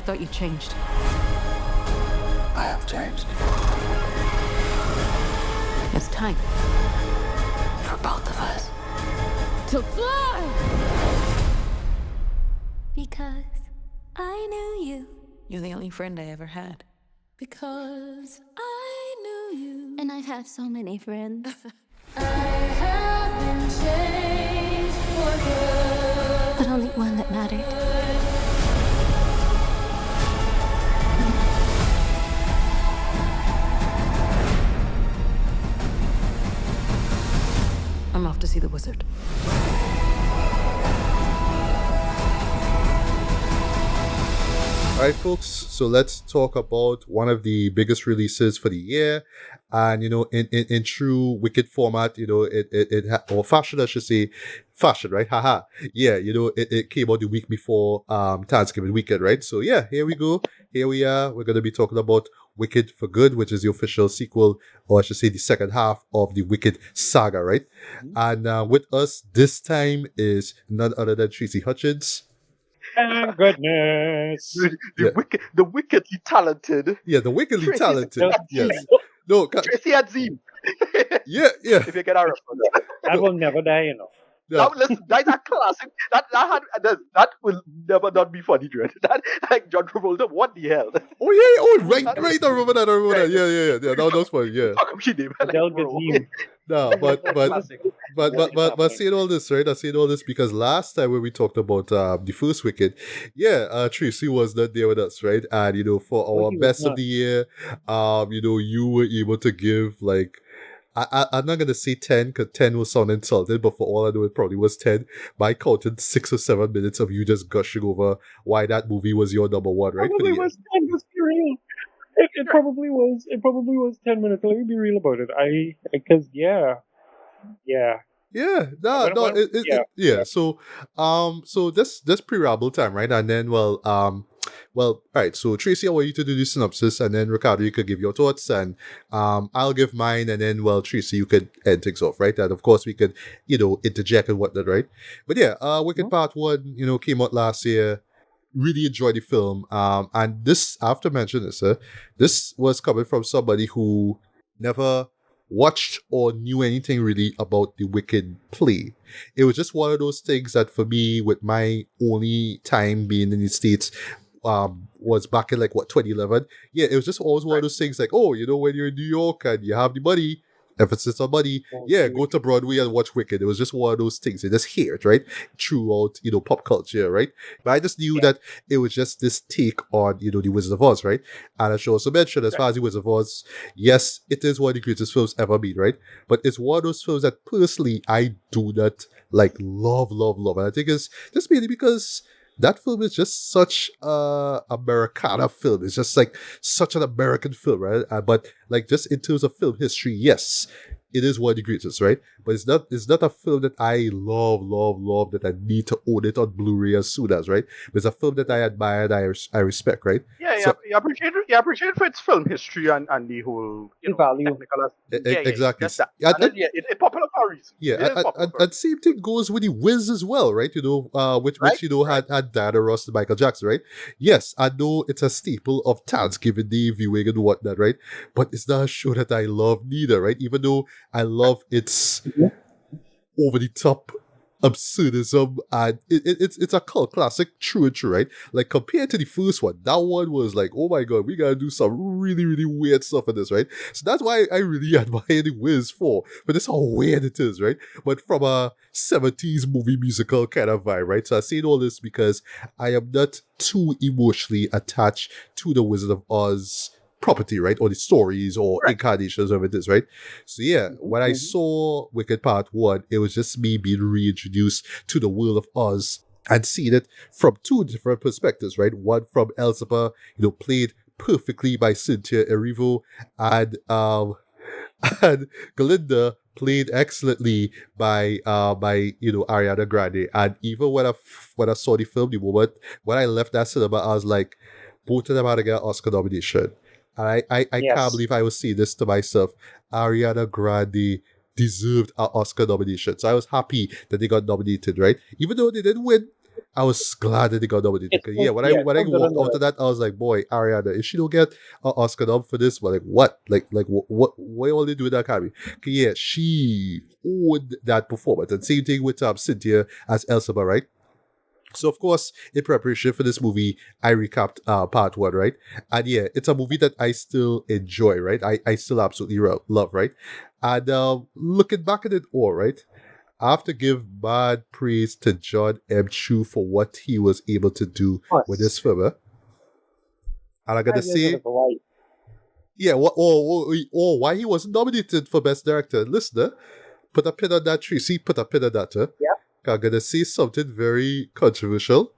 thought you changed. I have changed. It's time For both of us. to fly! Because I knew you. You're the only friend I ever had. Because I knew you. And I've had so many friends. I have been changed for good. But only one that mattered. I'm off to see the wizard. All right, folks, so let's talk about one of the biggest releases for the year. And, in true Wicked format, or fashion, I should say, fashion, right? Haha. Yeah, it came out the week before Thanksgiving weekend, right? So, yeah, here we go. Here we are. We're going to be talking about Wicked for Good, which is the official sequel, or I should say the second half of the Wicked saga, right? And with us this time is none other than Tracy Hutchins. Thank goodness. The wickedly talented. Yeah, the wickedly Tracy talented. Hutchins. Yes. No, Tracy Adzim. yeah. If you get our reference. That will never die, you know. Yeah. Now, listen, that's a classic. That will never not be funny, Dread. That like John Travolta. What the hell? Oh yeah, oh right. I remember that. Yeah. That was funny. Yeah. How come she name? Like, Del bro. Gazim. No, but Classic. saying all this, right? I saying all this because last time when we talked about the first Wicked, Tracy was not there with us, right? And for our he was best of not. the year, you were able to give like. I'm not gonna say 10 because 10 will sound insulted, but for all I know, it probably was 10. But I counted 6 or 7 minutes of you just gushing over why that movie was your number one, right? For the Probably year. was 10, let's be real. It probably was 10 minutes. Let me be real about it. Yeah. Yeah, Yeah. So this pre-ramble time, right? And then all right. So Tracy, I want you to do the synopsis, and then Ricardo, you could give your thoughts, and I'll give mine, and then Tracy, you could end things off, right? And of course, we could interject and whatnot, right? But yeah, Wicked Part 1, came out last year. Really enjoyed the film, and this, I have to mention this, this was coming from somebody who never watched or knew anything really about the Wicked play. It was just one of those things that for me, with my only time being in the States, was back in 2011. Yeah, it was just always one of those things like, when you're in New York and you have the money, emphasis on money, go to Broadway and watch Wicked. It was just one of those things. You just hear it, right? Throughout, pop culture, right? But I just knew that it was just this take on, the Wizard of Oz, right? And I should also mention, as far as the Wizard of Oz, yes, it is one of the greatest films ever made, right? But it's one of those films that personally I do not love. And I think it's just mainly because that film is just such a Americana film. It's just such an American film, right? But just in terms of film history, yes, it is one of the greatest, right? But it's not a film that I love that I need to own it on Blu-ray as soon as, right? But it's a film that I admire and I respect, right? Yeah, you appreciate it for its film history and the whole The value. technical aspect. Exactly. Just that. Yeah, And then, it's popular for a reason. Yeah, It is popular for a and same thing goes with the Wiz as well, right? Which had Diana Ross and Michael Jackson, right? Yes, I know it's a staple of Thanksgiving Day viewing and whatnot, right? But it's not a show that I love neither, right? Even though I love its over the top absurdism, and it's a cult classic, true and true, right? Compared to the first one, that one was oh my god, we gotta do some really, really weird stuff in this, right? So that's why I really admire the Wiz for, but that's how weird it is, right? But from a 70s movie musical kind of vibe, right? So I say all this because I am not too emotionally attached to the Wizard of Oz property, right? Or the stories or incarnations of it is, right? So yeah, when I saw Wicked Part 1, it was just me being reintroduced to the world of Oz and seeing it from two different perspectives, right? One from Elzaba, played perfectly by Cynthia Erivo, and Galinda played excellently by Ariana Grande. And even when I saw the film, the moment when I left that cinema, I was like, both of them had to get an Oscar nomination. And I can't believe I was saying this to myself. Ariana Grande deserved an Oscar nomination. So I was happy that they got nominated, right? Even though they didn't win, I was glad that they got nominated. It's 'Cause, so, yeah, when I yeah, when it's I so good on walked out the. of that, I was like, boy, Ariana, if she don't get an Oscar nom for this, but like what? Like what all they do with that Academy? 'Cause, yeah, she owned that performance. And same thing with Cynthia as Elsa, right? So of course, in preparation for this movie, I recapped part one, right? And yeah, it's a movie that I still enjoy, right? I still absolutely love, right? And looking back at it all, right? I have to give bad praise to Jon Chu for what he was able to do with Us. this film. And I'm gonna 5 years of say, his life. yeah, why he wasn't nominated for Best Director. Listener, put a pin on that tree. See, put a pin on that. Yeah. I'm gonna say something very controversial.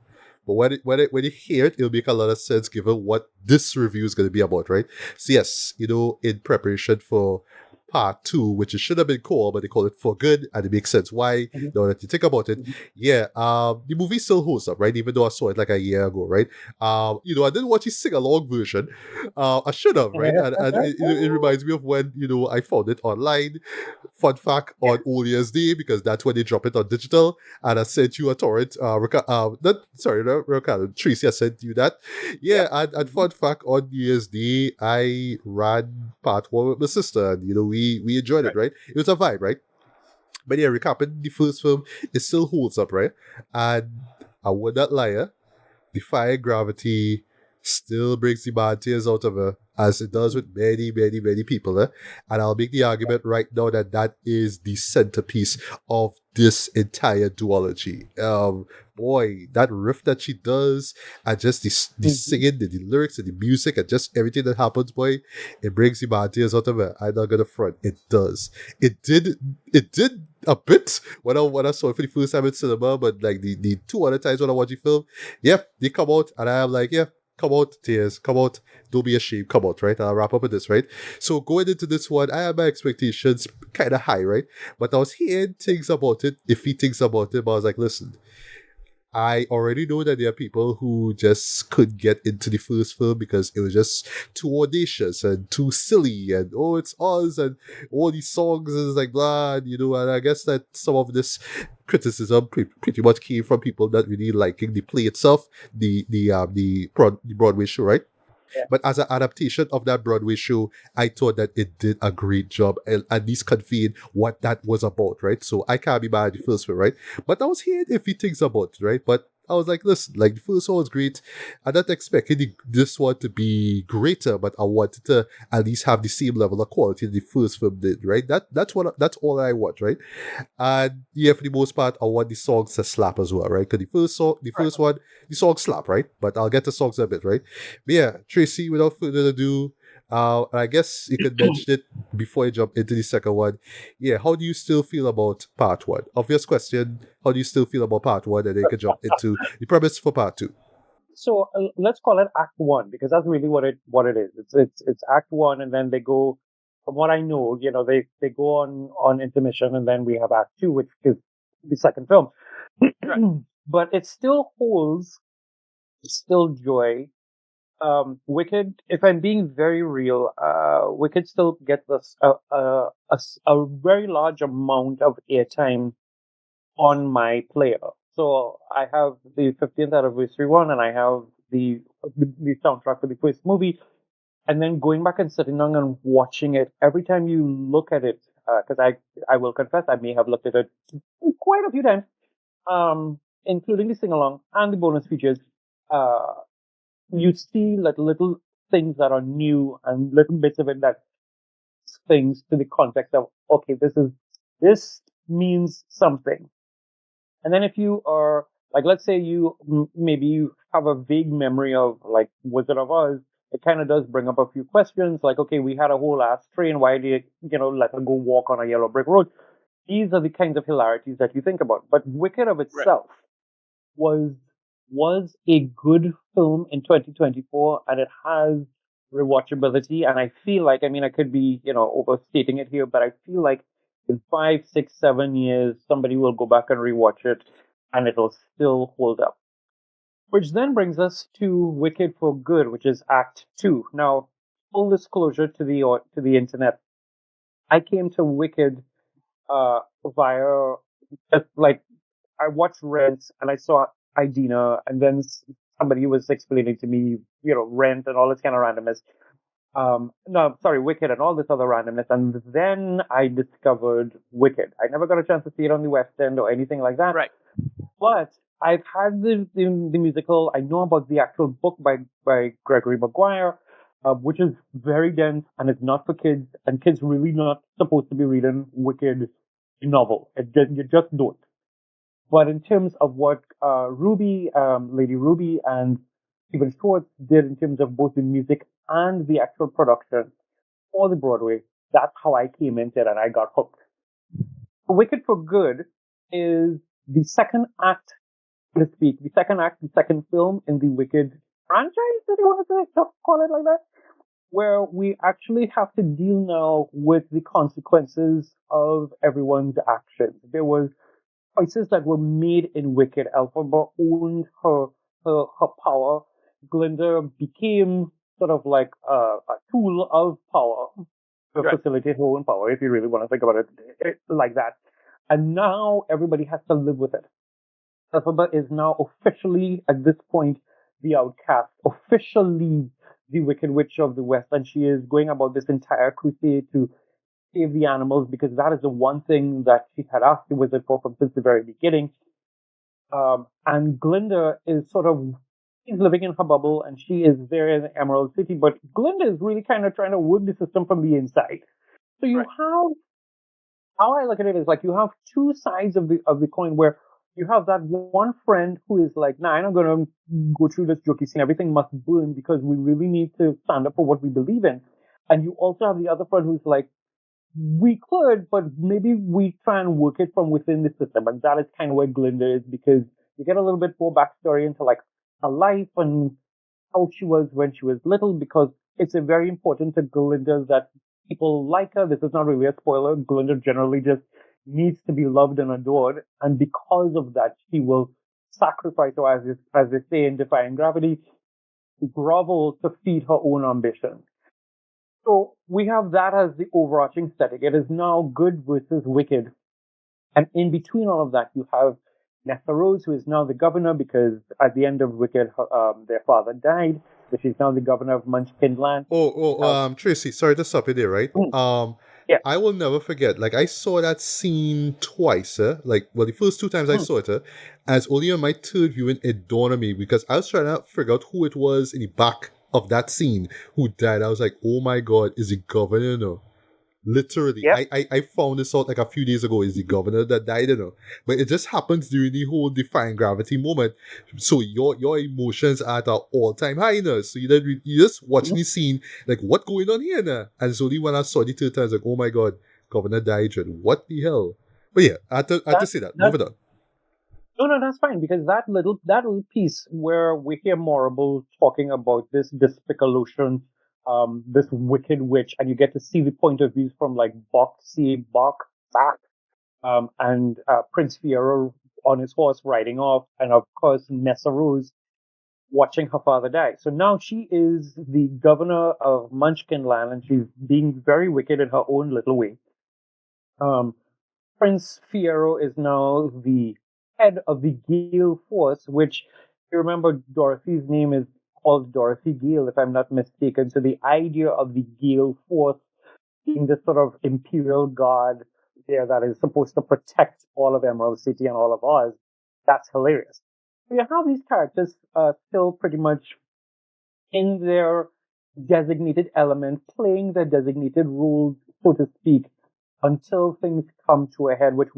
But when you hear it, it'll make a lot of sense given what this review is gonna be about, right? So yes, in preparation for part two, which it should have been called, but they call it For Good, and it makes sense why. Mm-hmm. Now that you think about it, yeah, the movie still holds up, right? Even though I saw it like a year ago, right? I didn't watch the sing along version. I should have, right? And it reminds me of when I found it online. Fun fact on All Year's Day, because that's when they drop it on digital, and I sent you a torrent. Ricardo, Tracy, I sent you that. Yeah, and fun fact on New Year's Day, I ran part one with my sister, and we enjoyed it, right? It was a vibe, right? But yeah, recapping the first film, it still holds up, right? And I would not lie, Defying Gravity still brings the bad tears out of her, as it does with many, many, many people. And I'll make the argument right now that that is the centerpiece of this entire duology. Boy, that riff that she does, and just the singing, the lyrics, and the music, and just everything that happens, boy, it brings the bad tears out of her. I'm not gonna front. It does. It did a bit when I saw it for the first time in cinema, but like the two other times when I watched the film, yep, they come out, and I am like, yeah, come out, tears, come out, don't be ashamed, come out, right? And I'll wrap up with this, right? So going into this one, I had my expectations kind of high, right? But I was hearing things about it, iffy things about it, but I was like, listen, I already know that there are people who just couldn't get into the first film because it was just too audacious and too silly, and oh, it's us, and all these songs is like blah, and I guess that some of this criticism pretty much came from people not really liking the play itself, the Broadway show, right? Yeah. But as an adaptation of that Broadway show, I thought that it did a great job and at least conveyed what that was about, right? So I can't be mad at the first one, right? But I was hearing iffy things about it, right? But I was like, listen, like the first one was great. I'm not expecting this one to be greater, but I wanted to at least have the same level of quality the first film did, right? That's all I want, right? And yeah, for the most part, I want the songs to slap as well, right? Because the first one, the song slap, right? But I'll get the songs a bit, right? But yeah, Tracy, without further ado, and I guess you could mention it before you jump into the second one. Yeah, how do you still feel about part one? Obvious question. How do you still feel about part one? And then you can jump into the premise for part two. So let's call it Act One, because that's really what it is. It's Act One, and then they go. From what I know, they go on intermission, and then we have Act Two, which is the second film. But it still holds, still joy. Wicked, if I'm being very real, Wicked still gets us a very large amount of airtime on my player. So I have the 50th anniversary one, and I have the soundtrack for the first movie, and then going back and sitting down and watching it. Every time you look at it, because I will confess I may have looked at it quite a few times, including the sing along and the bonus features. Uh, you see like little things that are new and little bits of it that things to the context of, okay, this means something. And then if you are like, let's say you maybe you have a vague memory of like Wizard of Oz, it kind of does bring up a few questions like, okay, we had a whole ass train, why did let her go walk on a yellow brick road? These are the kinds of hilarities that you think about. But Wicked of itself was a good film in 2024, and it has rewatchability. And I feel like, I mean, I could be, overstating it here, but I feel like in 5, 6, 7 years, somebody will go back and rewatch it, and it'll still hold up. Which then brings us to Wicked for Good, which is Act 2. Now, full disclosure to the internet, I came to Wicked via like I watched Reds, and I saw Idina, and then somebody was explaining to me, Rent and all this kind of randomness. No, sorry, Wicked and all this other randomness. And then I discovered Wicked. I never got a chance to see it on the West End or anything like that. Right. But I've had the musical. I know about the actual book by Gregory Maguire, which is very dense and it's not for kids. And kids really not supposed to be reading Wicked novel. You just don't. But in terms of what Ruby, Lady Ruby, and Stephen Schwartz did in terms of both the music and the actual production for the Broadway, that's how I came into it and I got hooked. Wicked for Good is the second act, so to speak, the second film in the Wicked franchise, if you want to call it like that, where we actually have to deal now with the consequences of everyone's actions. There was choices that were made in Wicked. Elphaba owned her power. Glinda became sort of like a tool of power to Right. facilitate her own power, if you really want to think about it like that. And now everybody has to live with it. Elphaba is now officially, at this point, the outcast, officially the Wicked Witch of the West, and she is going about this entire crusade to save the animals, because that is the one thing that she had asked the wizard for from since the very beginning. And Glinda is she's living in her bubble and she is there in the Emerald City, but Glinda is really kind of trying to work the system from the inside. So you Right. have, how I look at it is like you have two sides of the coin, where you have that one friend who is like, nah, I'm not going to go through this jokey scene. Everything must burn because we really need to stand up for what we believe in. And you also have the other friend who's like, we could, but maybe we try and work it from within the system. And that is kind of where Glinda is, because you get a little bit more backstory into like her life and how she was when she was little, because it's very important to Glinda that people like her. This is not really a spoiler. Glinda generally just needs to be loved and adored. And because of that, she will sacrifice, or as they say in Defying Gravity, grovel to feed her own ambition. So we have that as the overarching aesthetic. It is now good versus wicked. And in between all of that, you have Nessa Rose, who is now the governor, because at the end of Wicked, their father died. So she's now the governor of Munchkin Land. Tracy, sorry to stop you there, right? Yeah. I will never forget. Like, I saw that scene twice. The first two times I saw it, as only on my third viewing, it dawned on me, because I was trying to figure out who it was in the back of that scene who died. I was like, oh my god, is the governor, Literally, Yep. I found this out like a few days ago. Is the governor that died, But it just happens during the whole Defying Gravity moment. So your emotions are at an all-time high, So you just watching the scene, like, what going on here, And so when I saw the third time, I was like, oh my god, governor died, what the hell? But yeah, I had to say that. Move it on. No, that's fine, because that little piece where we hear Morrible talking about this Despicalotion, this wicked witch, and you get to see the point of views from like Bach, and Prince Fiero on his horse riding off, and of course Nessa Rose watching her father die. So now she is the governor of Munchkin Land, and she's being very wicked in her own little way. Prince Fiero is now the head of the Gale Force, which, you remember, Dorothy's name is called Dorothy Gale, if I'm not mistaken. So the idea of the Gale Force being this sort of imperial guard there that is supposed to protect all of Emerald City and all of Oz, that's hilarious. So you have these characters still pretty much in their designated element, playing their designated roles, so to speak, until things come to a head, which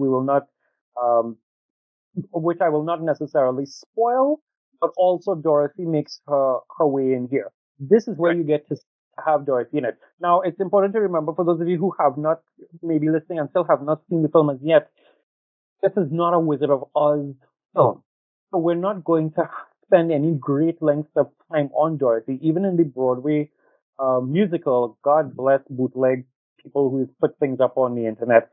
I will not necessarily spoil, but also Dorothy makes her way in here. This is where you get to have Dorothy in it. Now, it's important to remember, for those of you who have not, maybe listening and still have not seen the film as yet, this is not a Wizard of Oz film. So we're not going to spend any great lengths of time on Dorothy. Even in the Broadway musical, God bless bootleg people who put things up on the internet,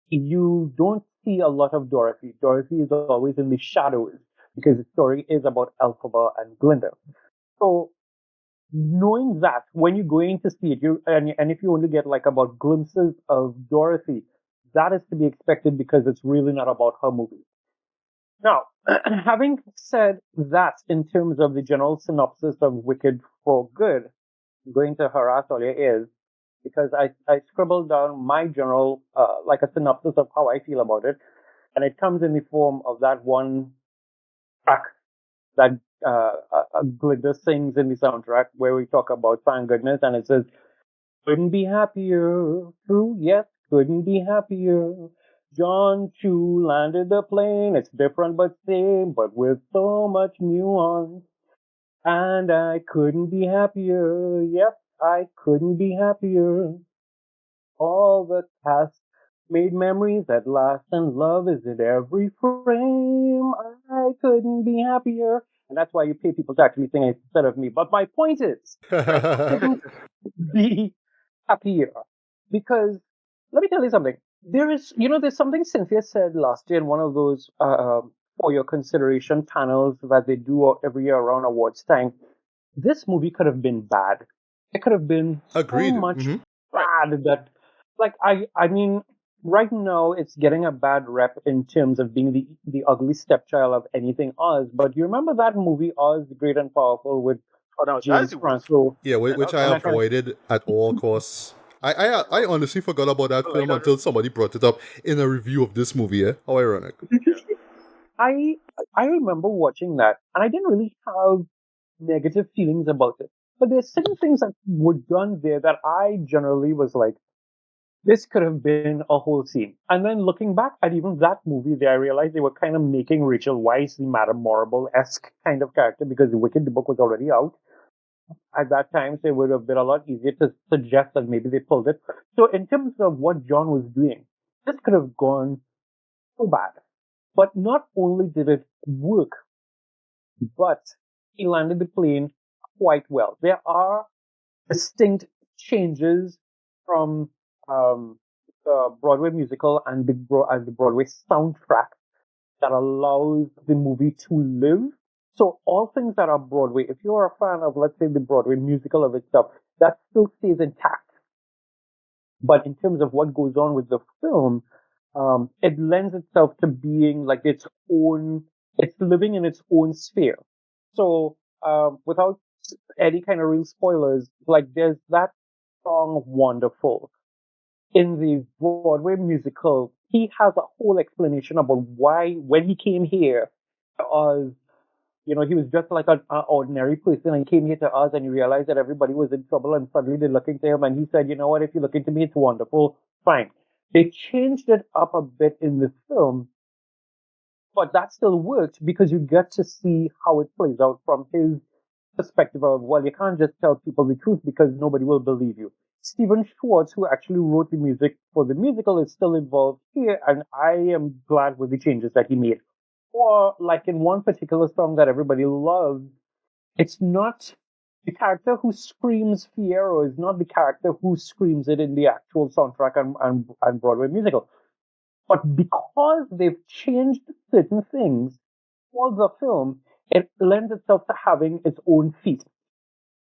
you don't see a lot of Dorothy. Dorothy is always in the shadows, because the story is about Elphaba and Glinda. So knowing that, when you're going to see it, and if you only get like about glimpses of Dorothy, that is to be expected, because it's really not about her movie. Now, having said that, in terms of the general synopsis of Wicked for Good, I'm going to harass all your ears because I scribbled down my general, like a synopsis of how I feel about it, and it comes in the form of that one track that Glinda sings in the soundtrack where we talk about thank goodness, and it says, couldn't be happier, true, yes, couldn't be happier. Jon Chu landed the plane, it's different but same, but with so much nuance. And I couldn't be happier, yep, I couldn't be happier. All the cast made memories that last, and love is in every frame. I couldn't be happier. And that's why you pay people to actually sing instead of me. But my point is, I couldn't be happier. Because let me tell you something. There's something Cynthia said last year in one of those for your consideration panels that they do every year around awards time. This movie could have been bad. It could have been so Agreed. much bad that, like, I mean, right now it's getting a bad rep in terms of being the ugly stepchild of anything Oz. But you remember that movie Oz, the Great and Powerful with Oh, no, James that's the Franco? Yeah, which I And I kind of avoided at all costs. I honestly forgot about that film until somebody brought it up in a review of this movie. Yeah? How ironic. I I remember watching that, and I didn't really have negative feelings about it. But there's certain things that were done there that I generally was like, this could have been a whole scene. And then looking back at even that movie, there I realized they were kind of making Rachel Weisz the Madame Morrible-esque kind of character because the Wicked the book was already out at that time, so it would have been a lot easier to suggest that maybe they pulled it. So in terms of what John was doing, this could have gone so bad. But not only did it work, but he landed the plane quite well. There are distinct changes from the Broadway musical and the Broadway soundtrack that allows the movie to live. So all things that are Broadway, if you're a fan of, let's say, the Broadway musical of itself, that still stays intact. But in terms of what goes on with the film, it lends itself to being like its own, it's living in its own sphere. So, without any kind of real spoilers, like there's that song Wonderful. In the Broadway musical, he has a whole explanation about why, when he came here, he was just like an ordinary person and he came here to us and he realized that everybody was in trouble and suddenly they're looking to him and he said, you know what, if you look into me, it's wonderful. Fine. They changed it up a bit in the film, but that still worked because you get to see how it plays out from his perspective of, well, you can't just tell people the truth because nobody will believe you. Stephen Schwartz, who actually wrote the music for the musical, is still involved here, and I am glad with the changes that he made. Or, like in one particular song that everybody loves, it's not the character who screams Fiero is not the character who screams it in the actual soundtrack and Broadway musical. But because they've changed certain things for the film, it lends itself to having its own feet.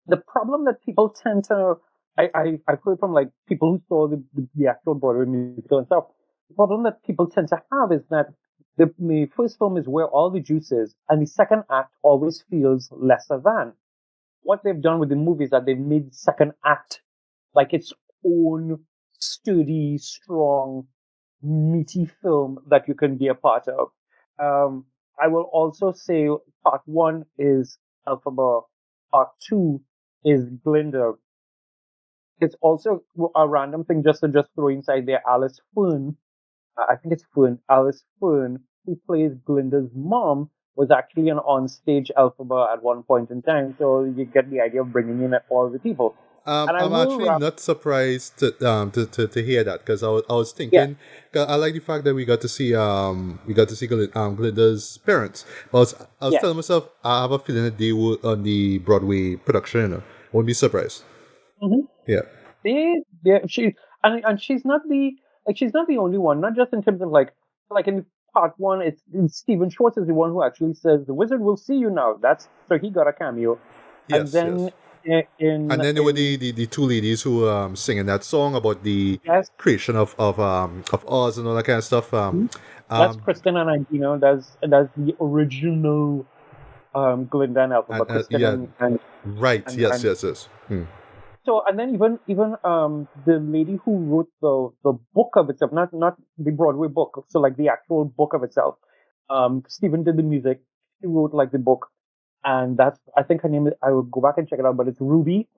The problem that people tend to, I've heard from like people who saw the actual Broadway musical and stuff, the problem that people tend to have is that the first film is where all the juice is, and the second act always feels lesser than. What they've done with the movie is that they've made the second act like its own sturdy, strong, meaty film that you can be a part of. I will also say part one is Alphaba, part two is Glinda. It's also a random thing just to throw inside there. Alice Fern, I think it's Fern, Alice Fern, who plays Glinda's mom, was actually an on-stage Alphaba at one point in time. So you get the idea of bringing in all the people. And I I'm will actually not surprised to hear that because I was yeah, thinking 'cause I like the fact that we got to see Glinda's parents. But I was yeah. telling myself I have a feeling that they would on the Broadway production. Won't be surprised. Mm-hmm. Yeah. And she's not the only one. Not just in terms of like in part one, it's Stephen Schwartz is the one who actually says the wizard will see you now. That's so he got a cameo, and Yes. then Yes. And then there were the two ladies who singing that song about the yes, creation of Oz and all that kind of stuff. that's Kristen and Andino. That's the original Glinda and Elphaba. Kristen yeah, and right. and, Yes, and yes, yes. so and then even the lady who wrote the book of itself, not the Broadway book, so like the actual book of itself. Stephen did the music. She wrote like the book, and that's I think her name is. I will go back and check it out, but it's Ruby.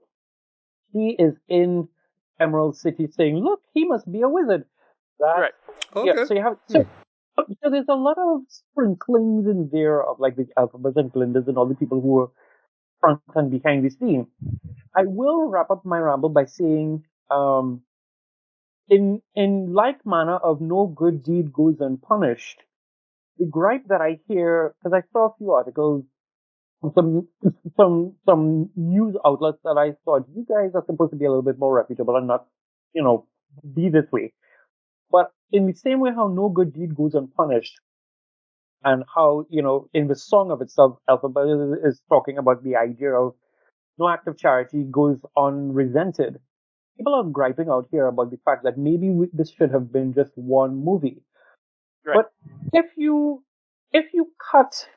She is in Emerald City saying, "Look, he must be a wizard." That Right. yeah. Okay. So you have so there's a lot of sprinklings in there of like the Alphabas and Glindas and all the people who were front and behind the scene. I will wrap up my ramble by saying, in like manner of no good deed goes unpunished, the gripe that I hear, because I saw a few articles from some news outlets that I thought you guys are supposed to be a little bit more reputable and not, be this way. But in the same way how no good deed goes unpunished, and how, in the song of itself, Alphabet is talking about the idea of no act of charity goes unresented. People are griping out here about the fact that maybe this should have been just one movie. Right. But if you cut,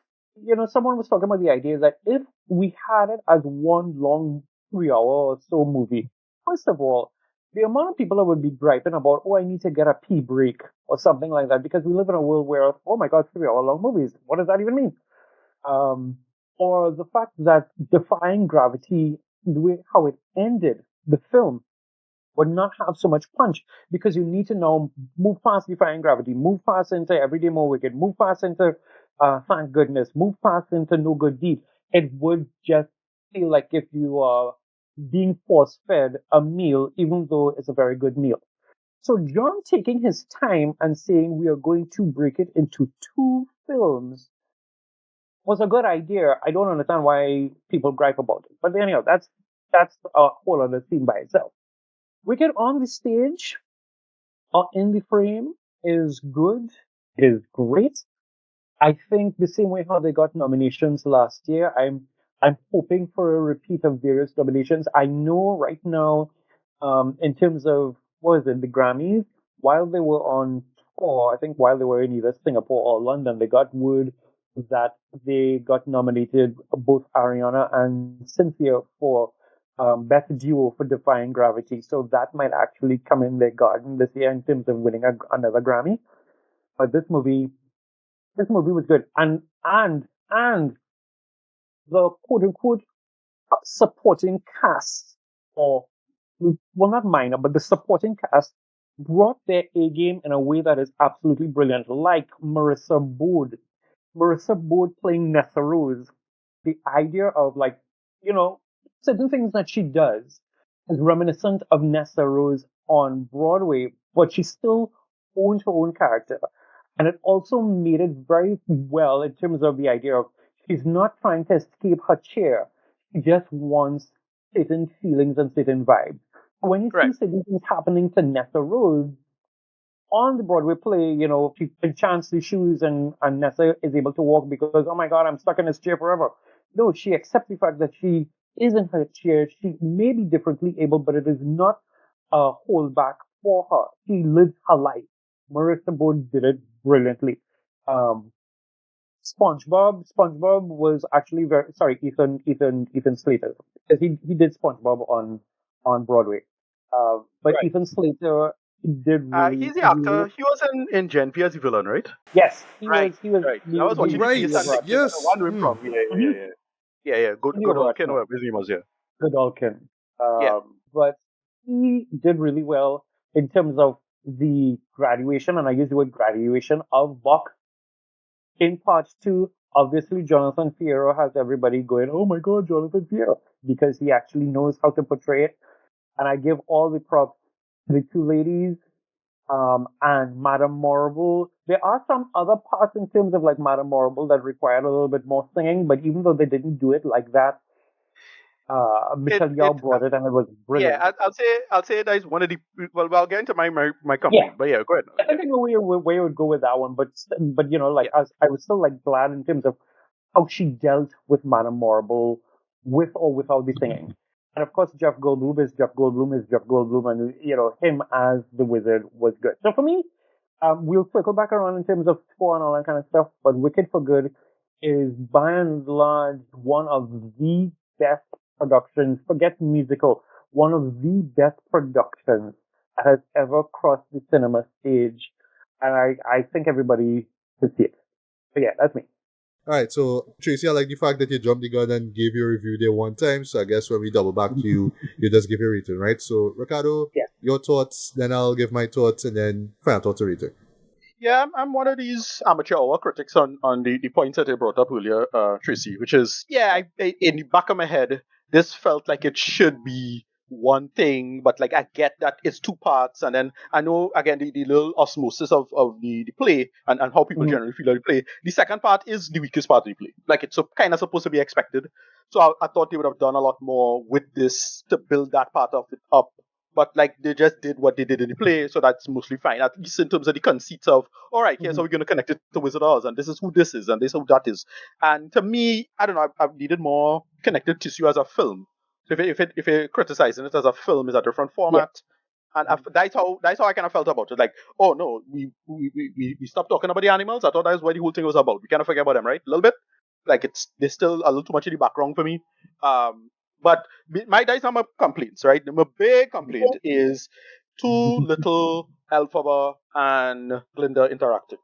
someone was talking about the idea that if we had it as one long 3 hour or so movie, first of all, the amount of people that would be griping about, oh, I need to get a pee break or something like that, because we live in a world where, oh my God, 3 hour long movies. What does that even mean? Or the fact that Defying Gravity, the way how it ended, the film, would not have so much punch, because you need to now move past Defying Gravity, move past into Everyday More Wicked, move past into Thank Goodness, move past into No Good Deed. It would just feel like if you are being force fed a meal, even though it's a very good meal. So John taking his time and saying we are going to break it into 2 films was a good idea. I don't understand why people gripe about it. But anyhow, that's a whole other theme by itself. Wicked on the stage or in the frame is good, is great. I think the same way how they got nominations last year, I'm hoping for a repeat of various nominations. I know right now, in terms of what is it, the Grammys, while they were on tour, I think while they were in either Singapore or London, they got word that they got nominated, both Ariana and Cynthia, for best duo for Defying Gravity. So that might actually come in their garden this year in terms of winning another Grammy. But this movie was good, and the quote unquote supporting cast, or well, not minor, but the supporting cast brought their A game in a way that is absolutely brilliant. Like Marissa Bode playing Nessa Rose. The idea of, like, you know certain things that she does is reminiscent of Nessa Rose on Broadway, but she still owned her own character. And it also made it very well in terms of the idea of she's not trying to escape her chair. She just wants certain feelings and certain vibes. When you Right. see certain things happening to Nessa Rose on the Broadway play, she enchants the shoes, and Nessa is able to walk because, oh my God, I'm stuck in this chair forever. No, she accepts the fact that she is in her chair. She may be differently able, but it is not a holdback for her. She lives her life. Marissa Bode did it brilliantly. Um, SpongeBob was actually very sorry, Ethan Slater, because he did SpongeBob on Broadway. But Right. Ethan Slater did really, He's the really, actor. He was in Gen P as the villain, right? yes, he Right. was he was Right. the I was watching the Right. piece and the thinking, Yes. one room from. Yeah. Good Olkin, whatever his name was. Yeah. Godolkin. Yeah. But he did really well in terms of the graduation, and I use the word graduation of Buck. In part 2, obviously Jonathan Fierro has everybody going, oh my God, Jonathan Fierro, because he actually knows how to portray it. And I give all the props to the 2 ladies, and Madame Morrible. There are some other parts in terms of like Madame Morrible that required a little bit more singing, but even though they didn't do it like that, Michelle Yao It brought it and it was Yeah, brilliant. I'll say that is one of the. Well, I'll get into my Yeah, complaint, but yeah, go ahead. I think I know where you would go with that one, but like, Yeah, as I was still like glad in terms of how she dealt with Madame Marble, with or without the singing. And of course, Jeff Goldblum is Jeff Goldblum is Jeff Goldblum, and him as the wizard was good. So for me, we'll circle back around in terms of score and all that kind of stuff. But Wicked for Good is by and large one of the best productions. Forget musical, one of the best productions that has ever crossed the cinema stage, and I think everybody should see it. So yeah, that's me. All right, so Tracy, I like the fact that you jumped the gun and gave your review there one time. So I guess when we double back to you, you just give your rating, right? So Ricardo, Yeah. your thoughts, then I'll give my thoughts, and then final thoughts to rating. Yeah, I'm one of these amateur hour critics on the points that I brought up earlier, Tracy, which is, in the back of my head, this felt like it should be one thing, but like I get that it's two parts, and then I know again the little osmosis of the play and how people generally feel about the play. The second part is the weakest part of the play. Like it's kind of supposed to be expected. So I thought they would have done a lot more with this to build that part of it up. But like they just did what they did in the play, so that's mostly fine. At least in terms of the conceit of, all right, here's how we're going to connect it to Wizard of Oz, and this is who this is, and this is who that is. And to me, I don't know, I've needed more connective tissue as a film. So if you're criticizing it as a film, is a different format. Yeah. And that's how I kind of felt about it. Like, oh no, we stopped talking about the animals. I thought that was what the whole thing was about. We kind of forget about them, right? A little bit. Like they're still a little too much in the background for me. But these are my complaints, right? My big complaint is too little Elphaba and Glinda interacting.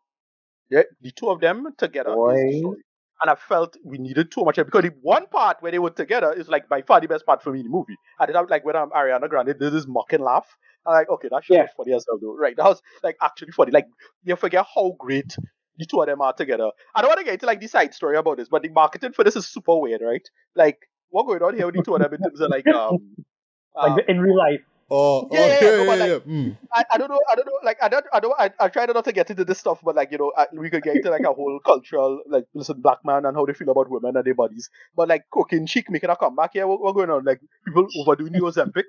Yeah, the two of them together is the story. And I felt we needed too much because the one part where they were together is like by far the best part for me in the movie. I did have like when Ariana Grande did this mocking laugh. I'm like, okay, that shit was funny as hell though. Right. That was like actually funny. Like you forget how great the two of them are together. I don't want to get into like the side story about this, but the marketing for this is super weird, right? Like what's going on here with the two of them in terms of like like in real life. Oh, I don't know. Like, I try not to get into this stuff, but like, we could get into like a whole cultural, like, listen, black man and how they feel about women and their bodies. But like, cocaine chic making a comeback here. What's going on? Like, people overdoing the Ozempic.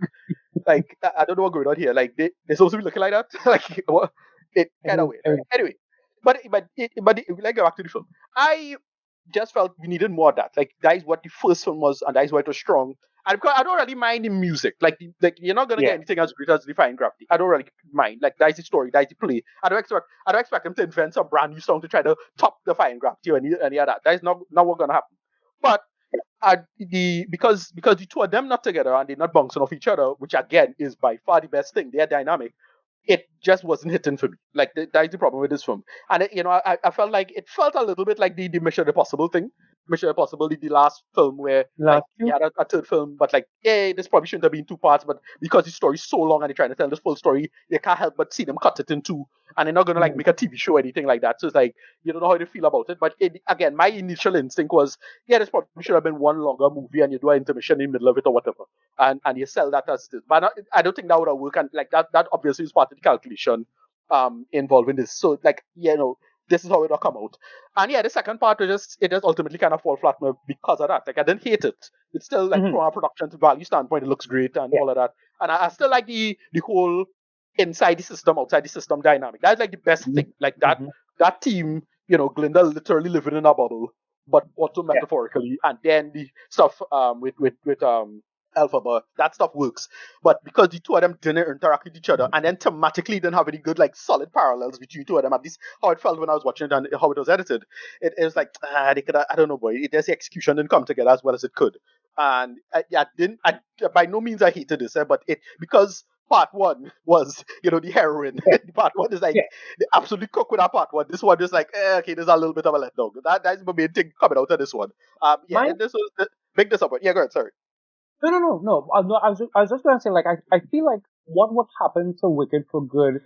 Like, I don't know what's going on here. Like, they're supposed to be looking like that. Like, what? It kind of weird. Right? Anyway, but like, go back to the film. I just felt we needed more of that. Like, that is what the first film was, and that is why it was strong. And because I don't really mind the music. Like you're not gonna get anything as great as Defying Gravity. I don't really mind. Like that's the story, that's the play. I don't expect them to invent some brand new song to try to top Defying Gravity or any of that. That is not what's gonna happen. But because the two of them not together and they're not bouncing off each other, which again is by far the best thing. They are dynamic. It just wasn't hitting for me. Like that's the problem with this film. And I felt like it felt a little bit like the Mission Impossible thing. Mission Impossible, the last film where you had a third film, but like, this probably shouldn't have been two parts, but because the story's so long and they're trying to tell this full story, you can't help but see them cut it in two, and they're not gonna like make a TV show or anything like that. So it's like you don't know how they feel about it. But again, my initial instinct was, this probably should have been one longer movie, and you do an intermission in the middle of it or whatever, and you sell that as it is. But I don't think that would have worked, and like that obviously is part of the calculation involving this. So like this is how it'll come out. And the second part was it just ultimately kind of fall flat because of that. Like I didn't hate it. It's still like from a production value standpoint, it looks great and all of that. And I still like the whole inside the system, outside the system dynamic. That's like the best thing. Like that team, Glinda literally living in a bubble, but also metaphorically. And then the stuff with Elphaba, that stuff works. But because the two of them didn't interact with each other, and then thematically didn't have any good, like, solid parallels between the two of them, at least how it felt when I was watching it and how it was edited, it was like, they could, I don't know, boy, the execution didn't come together as well as it could. And by no means I hated this, but because part one was, the heroine. Part one is like, they absolutely cook with that part one. This one is like, okay, there's a little bit of a letdown. That's the main thing coming out of this one. This was the big disappointment. Yeah, go ahead, sorry. No. I was just going to say, like, I feel like what happened to Wicked for Good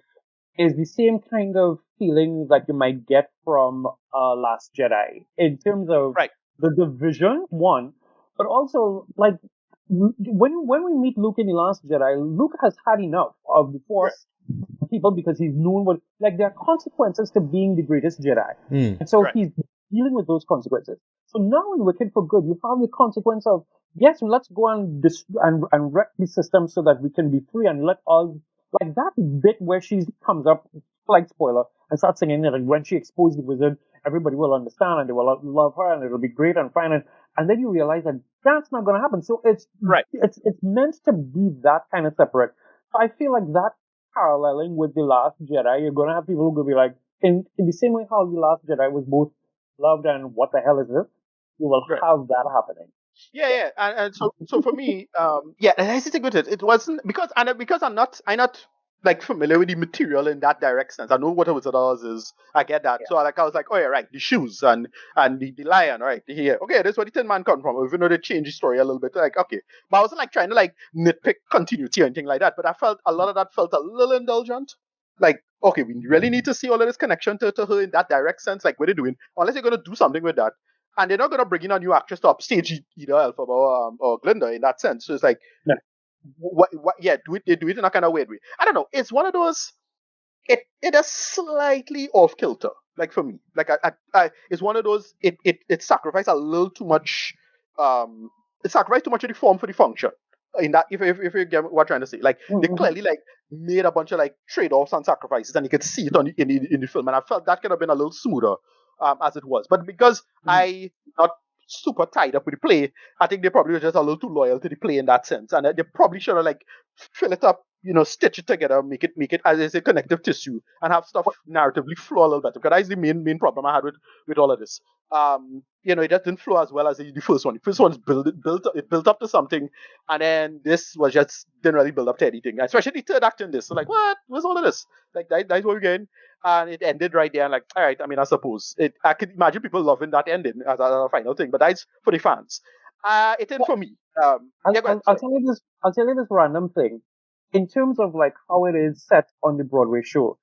is the same kind of feeling that you might get from Last Jedi in terms of the division, one, but also, like, when we meet Luke in The Last Jedi, Luke has had enough of the Force people because he's known what, like, there are consequences to being the greatest Jedi. And so he's dealing with those consequences. So now in Wicked for Good, you have the consequence of, yes, let's go and wreck the system so that we can be free and let all, like that bit where she comes up, like spoiler, and starts singing, like when she exposes the wizard, everybody will understand and they will love her and it'll be great and fine. and then you realize that that's not going to happen. So it's meant to be that kind of separate. So I feel like that paralleling with The Last Jedi, you're going to have people who will be like, in the same way how The Last Jedi was both loved and what the hell is this? You will have that happening. Yeah. And so for me, I think with it wasn't because I'm not like familiar with the material in that direct sense. I know what a Wizard of Oz is. I get that. So I was like, oh yeah, right, the shoes and the lion, right? Here, okay, this is where the Tin Man come from. Even though they changed the story a little bit, like okay, but I wasn't like trying to like nitpick continuity or anything like that. But I felt a lot of that felt a little indulgent. Like, okay, we really need to see all of this connection to her in that direct sense. Like, what are they doing? Unless you're gonna do something with that. And they're not going to bring in a new actress to upstage either Elphaba or Glinda in that sense. So it's like, they do it in a kind of weird way. I don't know. It's one of those. It is slightly off kilter, like for me. Like it's one of those. It sacrificed a little too much. It sacrificed too much of the form for the function. In that, if you get what I'm trying to say, like they clearly like made a bunch of like trade-offs and sacrifices, and you could see it in the film, and I felt that could have been a little smoother as it was. But because I not super tied up with the play, I think they probably were just a little too loyal to the play in that sense, and they probably should have like fill it up, stitch it together, make it as a connective tissue, and have stuff narratively flow a little better. Because that's the main problem I had with all of this. It just didn't flow as well as the first one. The first one's built up to something, and then this was just didn't really build up to anything. Especially the third act in this. So like, what? What's all of this? Like that's what we're getting. And it ended right there. And like, all right, I mean, I suppose I could imagine people loving that ending as a final thing, but that's for the fans. It didn't for me. I'll tell you this. I'll tell you this random thing. In terms of like how it is set on the Broadway show,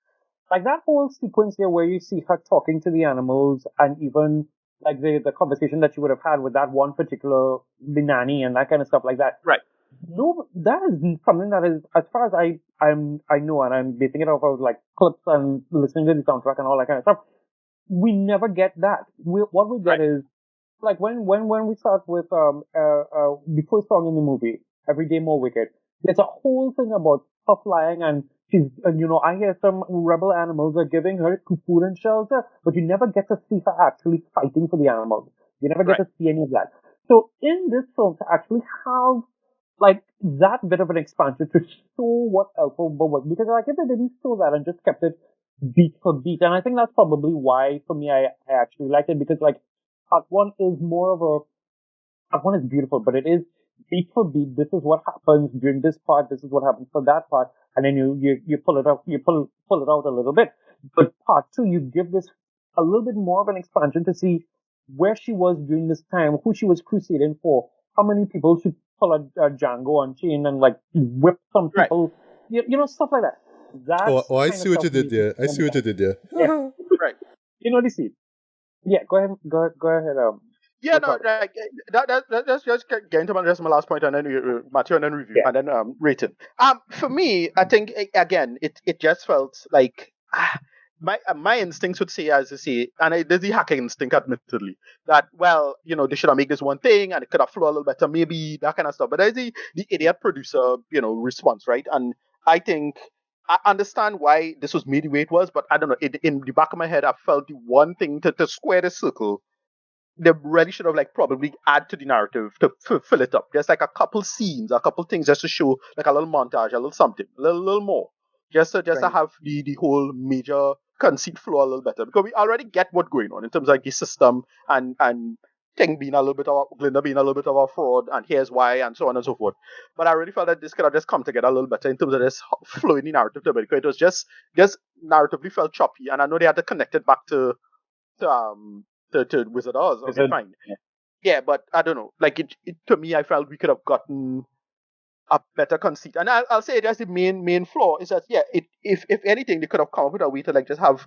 like that whole sequence here where you see her talking to the animals, and even like the conversation that she would have had with that one particular the nanny and that kind of stuff like that. Right. No, that is something that is, as far as I know, and I'm basing it off of like clips and listening to the soundtrack and all that kind of stuff. We never get that. What we get is like when we start with the first song in the movie, Every Day More Wicked. There's a whole thing about her flying, and she's I hear some rebel animals are giving her food and shelter, but you never get to see her actually fighting for the animals. You never get to see any of that. So in this film, to actually have like that bit of an expansion to show what Elphaba was, because like if they didn't show that and just kept it beat for beat, and I think that's probably why for me I actually liked it, because like part one is more of part one is beautiful, but it is beat for beat. This is what happens during this part. This is what happens for that part, and then you pull it up, you pull it out a little bit. But part two, you give this a little bit more of an expansion to see where she was during this time, who she was crusading for, how many people she pull a Django on chain and like whip some people, stuff like that. That's I see what you did there. I see what you did there. Yeah. Right. You know the scene. Yeah, go ahead. Go ahead. Yeah, no, like that's just getting to my last point, and then Matthew, and then review, and then rating. For me, I think again, it just felt like my instincts would say, as you say, and there's the hacking instinct, admittedly, that they should have made this one thing, and it could have flowed a little better, maybe that kind of stuff. But there's the idiot producer, response, right? And I think I understand why this was made the way it was, but I don't know. In the back of my head, I felt the one thing to square the circle, they really should have like probably add to the narrative to fill it up. Just like a couple scenes, a couple things just to show like a little montage, a little something, a little more. Just to have the whole major conceit flow a little better. Because we already get what's going on in terms of like the system and thing being a little bit of Glinda being a little bit of a fraud, and here's why, and so on and so forth. But I really felt that this could have just come together a little better in terms of this flowing the narrative to it, because it was just narratively felt choppy, and I know they had to connect it back to Wizard of Oz. Okay, fine. Yeah, but I don't know. Like it to me, I felt we could have gotten a better conceit. And I'll say that's the main flaw is that if anything, they could have come up with a way to like just have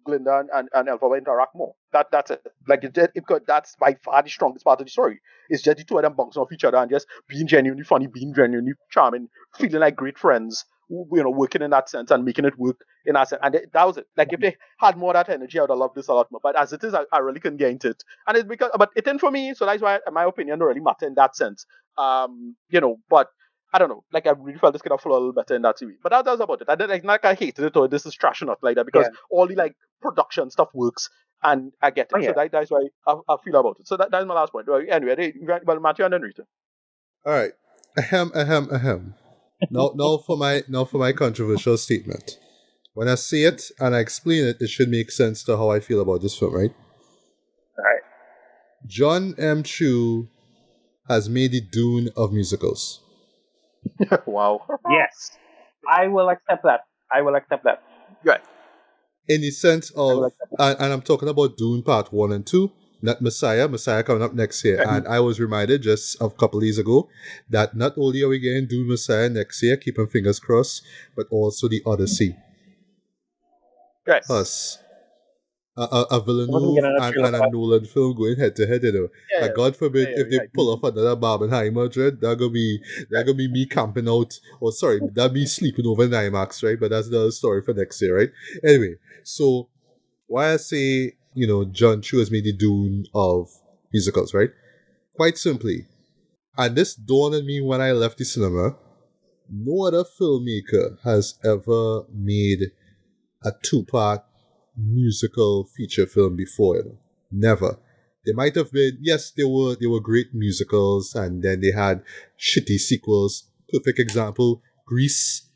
Glinda and Elphaba interact more. That's it. Like because that's by far the strongest part of the story. It's just the two of them bouncing off each other and just being genuinely funny, being genuinely charming, feeling like great friends. Working in that sense and making it work in that sense. And that was it. Like, if they had more of that energy, I would have loved this a lot more. But as it is, I really couldn't get into it. And it's but it didn't for me, so that's why my opinion don't really matter in that sense. But I don't know. Like, I really felt this could have flowed a little better in that series. But that was about it. I didn't, I hated it or this is trash or not like that, because all the, like, production stuff works. And I get it. Oh, yeah. So that's why I feel about it. So that's my last point. Well, anyway, well, Matthew and then Rita. All right. Ahem, ahem, ahem. Now for my controversial statement. When I say it and I explain it, it should make sense to how I feel about this film, right? All right. Jon Chu has made the Dune of musicals. Wow. Yes. I will accept that. Right. In the sense of, like and I'm talking about Dune Part 1 and 2, not Messiah coming up next year. Yeah. And I was reminded just a couple days ago that not only are we getting Dune Messiah next year, keeping fingers crossed, but also the Odyssey. Right. Us. A Wasn't Villeneuve getting a and trailer a for that. Nolan film going head to head, you know. Yeah, Like, God forbid yeah, if they yeah. pull off another Barbenheimer, dread, that gonna be me camping out, or sorry, that be sleeping over in IMAX, right? But that's the story for next year, right? Anyway, so why I say, Jon Chu has made the Dune of musicals, right? Quite simply, and this dawned on me when I left the cinema, no other filmmaker has ever made a two-part musical feature film before, Never. There might have been, yes, there were great musicals, and then they had shitty sequels. Perfect example, Grease.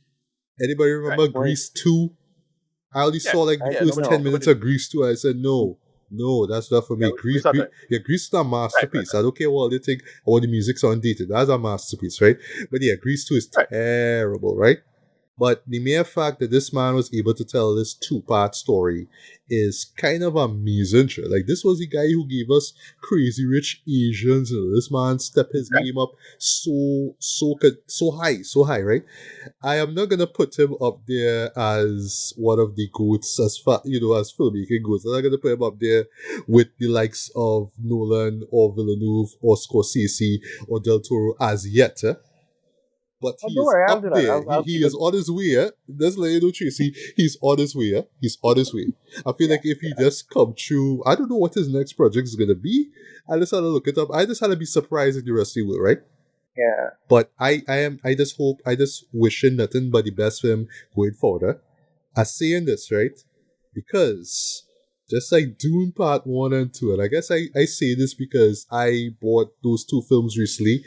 Anybody remember Right. Grease 2? I only saw like the yeah, first nobody- 10 minutes nobody- of Grease 2. I said, no, that's not for me. Yeah, Grease, Grease are Grease, there. Grease is a masterpiece. I don't care what they think or the music's undated. That's a masterpiece, right? But yeah, Grease 2 is Right. terrible, right? But the mere fact that this man was able to tell this two-part story is kind of amazing. Like, this was the guy who gave us Crazy Rich Asians. This man stepped his game up so high, right? I am not gonna put him up there as one of the goats as filmmaking goats. I'm not gonna put him up there with the likes of Nolan or Villeneuve or Scorsese or Del Toro as yet. But Oh, he don't is worry, I'll up do that. there. I'll He keep is it. on his way. Just let you know, Tracy. He's on his way. He's on his way. I feel like if he just come through, I don't know what his next project is gonna be. I just had to look it up. I just had to be surprised if the rest of you will, right? Yeah. But I just wishing nothing but the best for him going forward. I'm saying this, right? Because just like Dune Part 1 and 2, and I guess I say this because I bought those two films recently,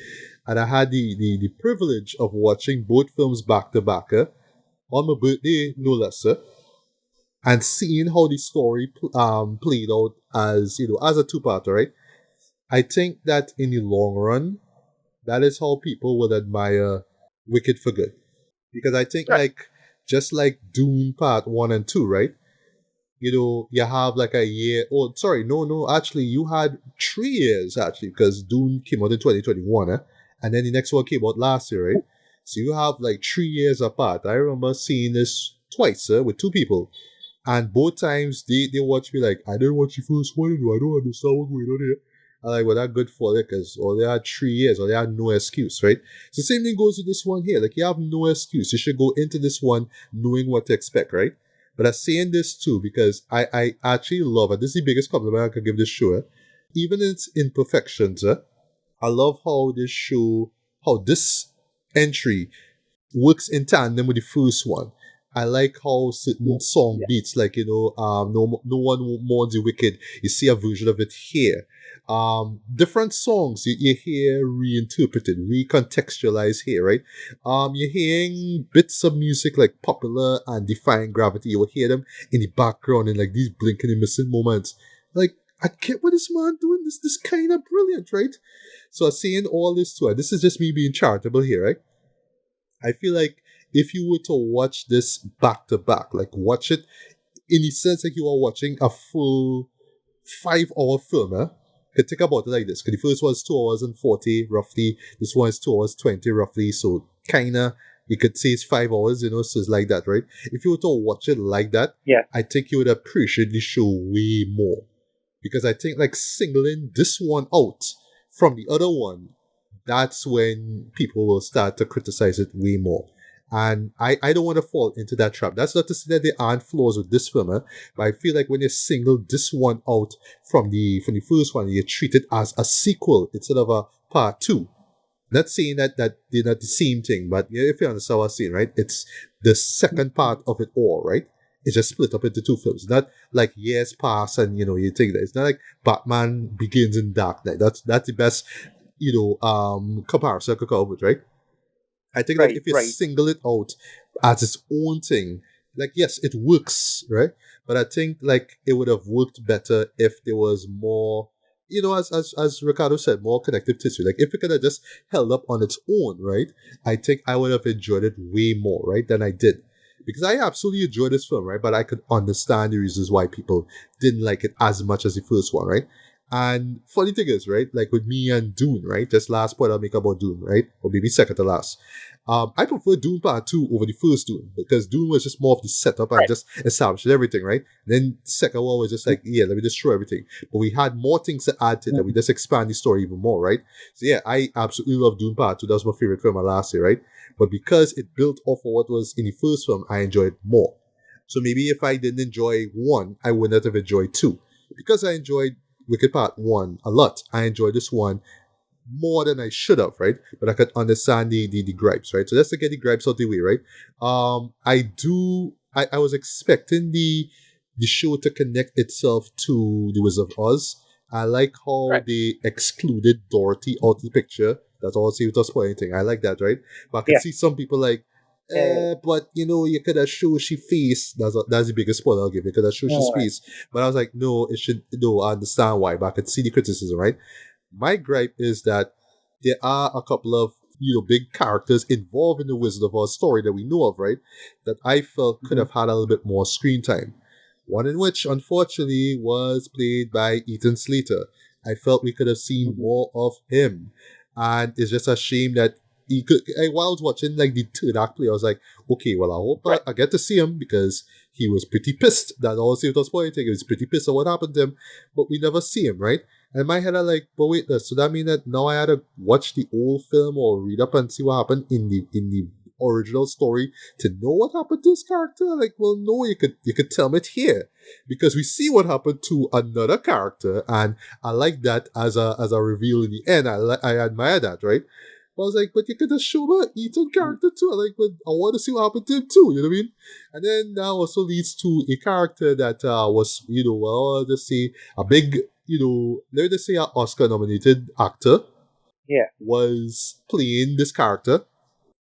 and I had the privilege of watching both films back to back on my birthday, no less, and seeing how the story played out as as a two-parter, right? I think that in the long run, that is how people would admire Wicked for Good, because I think just like Dune Part 1 and 2, right? You have like a year. Oh, sorry, no. Actually, you had 3 years actually, because Dune came out in 2021, and then the next one came out last year, right? So you have like 3 years apart. I remember seeing this twice with two people, and both times they watched me like, I didn't watch the first one, I don't understand what's going on here. I'm like, well, that's good for it, because they had 3 years, or they had no excuse, right? So same thing goes with this one here. Like, you have no excuse. You should go into this one knowing what to expect, right? But I'm saying this too because I actually love it. This is the biggest compliment I can give this show. Even in its imperfections, I love how this entry works in tandem with the first one. I like how certain song beats, like, no one mourns the wicked. You see a version of it here. Different songs you hear reinterpreted, recontextualized here, right? You're hearing bits of music like Popular and Defying Gravity. You will hear them in the background in like these blinking and missing moments. Like, I get what this man doing. This kind of brilliant, right? So I'm saying all this too, and this is just me being charitable here, right? I feel like if you were to watch this back to back, like watch it in the sense like you are watching a full 5-hour film, could think about it like this. Because the first one is 2 hours and 40 roughly. This one is 2 hours 20 roughly. So kinda you could say it's 5 hours, so it's like that, right? If you were to watch it like that, I think you would appreciate the show way more. Because I think like singling this one out from the other one, that's when people will start to criticize it way more. And I don't want to fall into that trap. That's not to say that there aren't flaws with this film, but I feel like when you single this one out from the first one, you treat it as a sequel instead of a part 2. Not saying that they're not the same thing, but if you understand what I'm saying, right? It's the second part of it all, right? It's just split up into two films. Not like years pass and you think that it's not like Batman Begins in Dark Knight. That's the best comparison I could come up with, right? I think that Right, if you right. single it out as its own thing, like yes, it works, right? But I think like it would have worked better if there was more, as Ricardo said, more connective tissue. Like if it could have just held up on its own, right? I think I would have enjoyed it way more, right, than I did. Because I absolutely enjoyed this film, right? But I could understand the reasons why people didn't like it as much as the first one, right? And funny thing is, right, like with me and Dune, right? Just last point I'll make about Dune, right? Or maybe second to last. I prefer Dune Part 2 over the first Dune because Dune was just more of the setup and Right. just establishing everything, right? And then second one was just like, yeah, let me destroy everything. But we had more things to add to it, and we just expand the story even more, right? So yeah, I absolutely love Dune Part 2. That was my favorite film of last year, right? But because it built off of what was in the first film, I enjoyed more. So maybe if I didn't enjoy one, I would not have enjoyed two. Because I enjoyed Wicked Part 1 a lot, I enjoyed this one more than I should have, right? But I could understand the gripes, right? So let's get the gripes out the way, right? I was expecting the show to connect itself to the Wizard of Oz. I like how Right. they excluded Dorothy out of the picture. That's all I'll say without spoiling anything. I like that, right? But I can Yeah. see some people like, but you could have shown she face. That's the biggest spoiler I'll give. You could have shown she Alright. face. But I was like, no, it should. No, I understand why, but I could see the criticism, right? My gripe is that there are a couple of big characters involved in the Wizard of Oz story that we know of, right? That I felt could have had a little bit more screen time. One in which, unfortunately, was played by Ethan Slater. I felt we could have seen more of him, and it's just a shame that he could. While I was watching like the third act play, I was like, okay, well, I hope Right. I get to see him because he was pretty pissed. That also was spoiling thing. He was pretty pissed at what happened to him, but we never see him, right? And in my head, I like, but wait, so that mean that now I had to watch the old film or read up and see what happened in the original story to know what happened to this character? Like, well, no, you could tell me it here because we see what happened to another character, and I like that as a reveal in the end. I admire that, right? But I was like, but you could have shown that Ethan character too. Like, but I want to see what happened to him too. You know what I mean? And then that also leads to a character that was, well, I'll just say a big, let me just say an Oscar-nominated actor Yeah. was playing this character,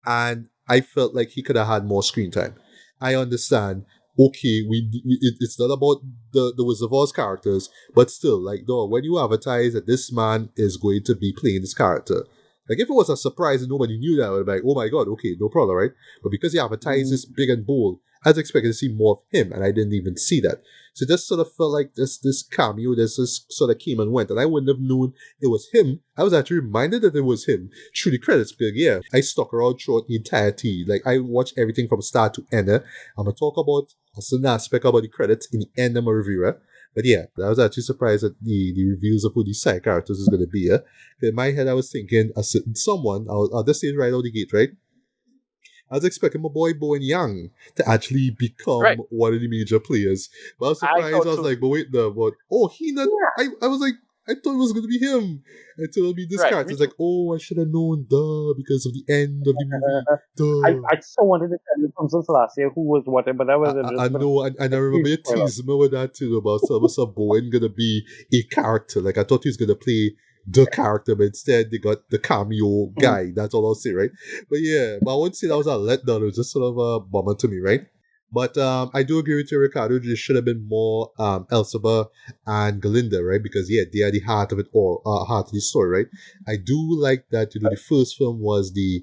and I felt like he could have had more screen time. I understand. Okay, it's not about the Wizard of Oz characters, but still, like, no, when you advertise that this man is going to be playing this character, like, if it was a surprise and nobody knew that, I would be like, oh my god, okay, no problem, right? But because he advertised this big and bold, I was expecting to see more of him, and I didn't even see that. So it just sort of felt like this cameo, this sort of came and went, and I wouldn't have known it was him. I was actually reminded that it was him through the credits, because yeah, I stuck around throughout the entirety. Like, I watched everything from start to end. I'm gonna talk about a certain aspect about the credits in the end of my review. But yeah, I was actually surprised at the reveals of who these side characters is going to be. In my head, I was thinking a certain someone, I'll just say it right out the gate, right? I was expecting my boy Bowen Yang to actually become Right. one of the major players. But I was I surprised. thought I was so. like, but wait, no, but he not. I was like, I thought it was going to be him. Until it'll be this Right, character. me It's like, oh, I should have known, duh, because of the end of the movie. Duh. I so wanted to tell you from since last year who was what, but that was I know, and I remember you teasing me with that too about some Bowen gonna be a character. Like, I thought he was gonna play the character, but instead they got the cameo guy. That's all I'll say, right? But yeah, but I wouldn't say that was a letdown. It was just sort of a bummer to me, right? But I do agree with you, Ricardo. There should have been more Elphaba and Galinda, right? Because yeah, they are the heart of it all, heart of the story, right? I do like that. The first film was the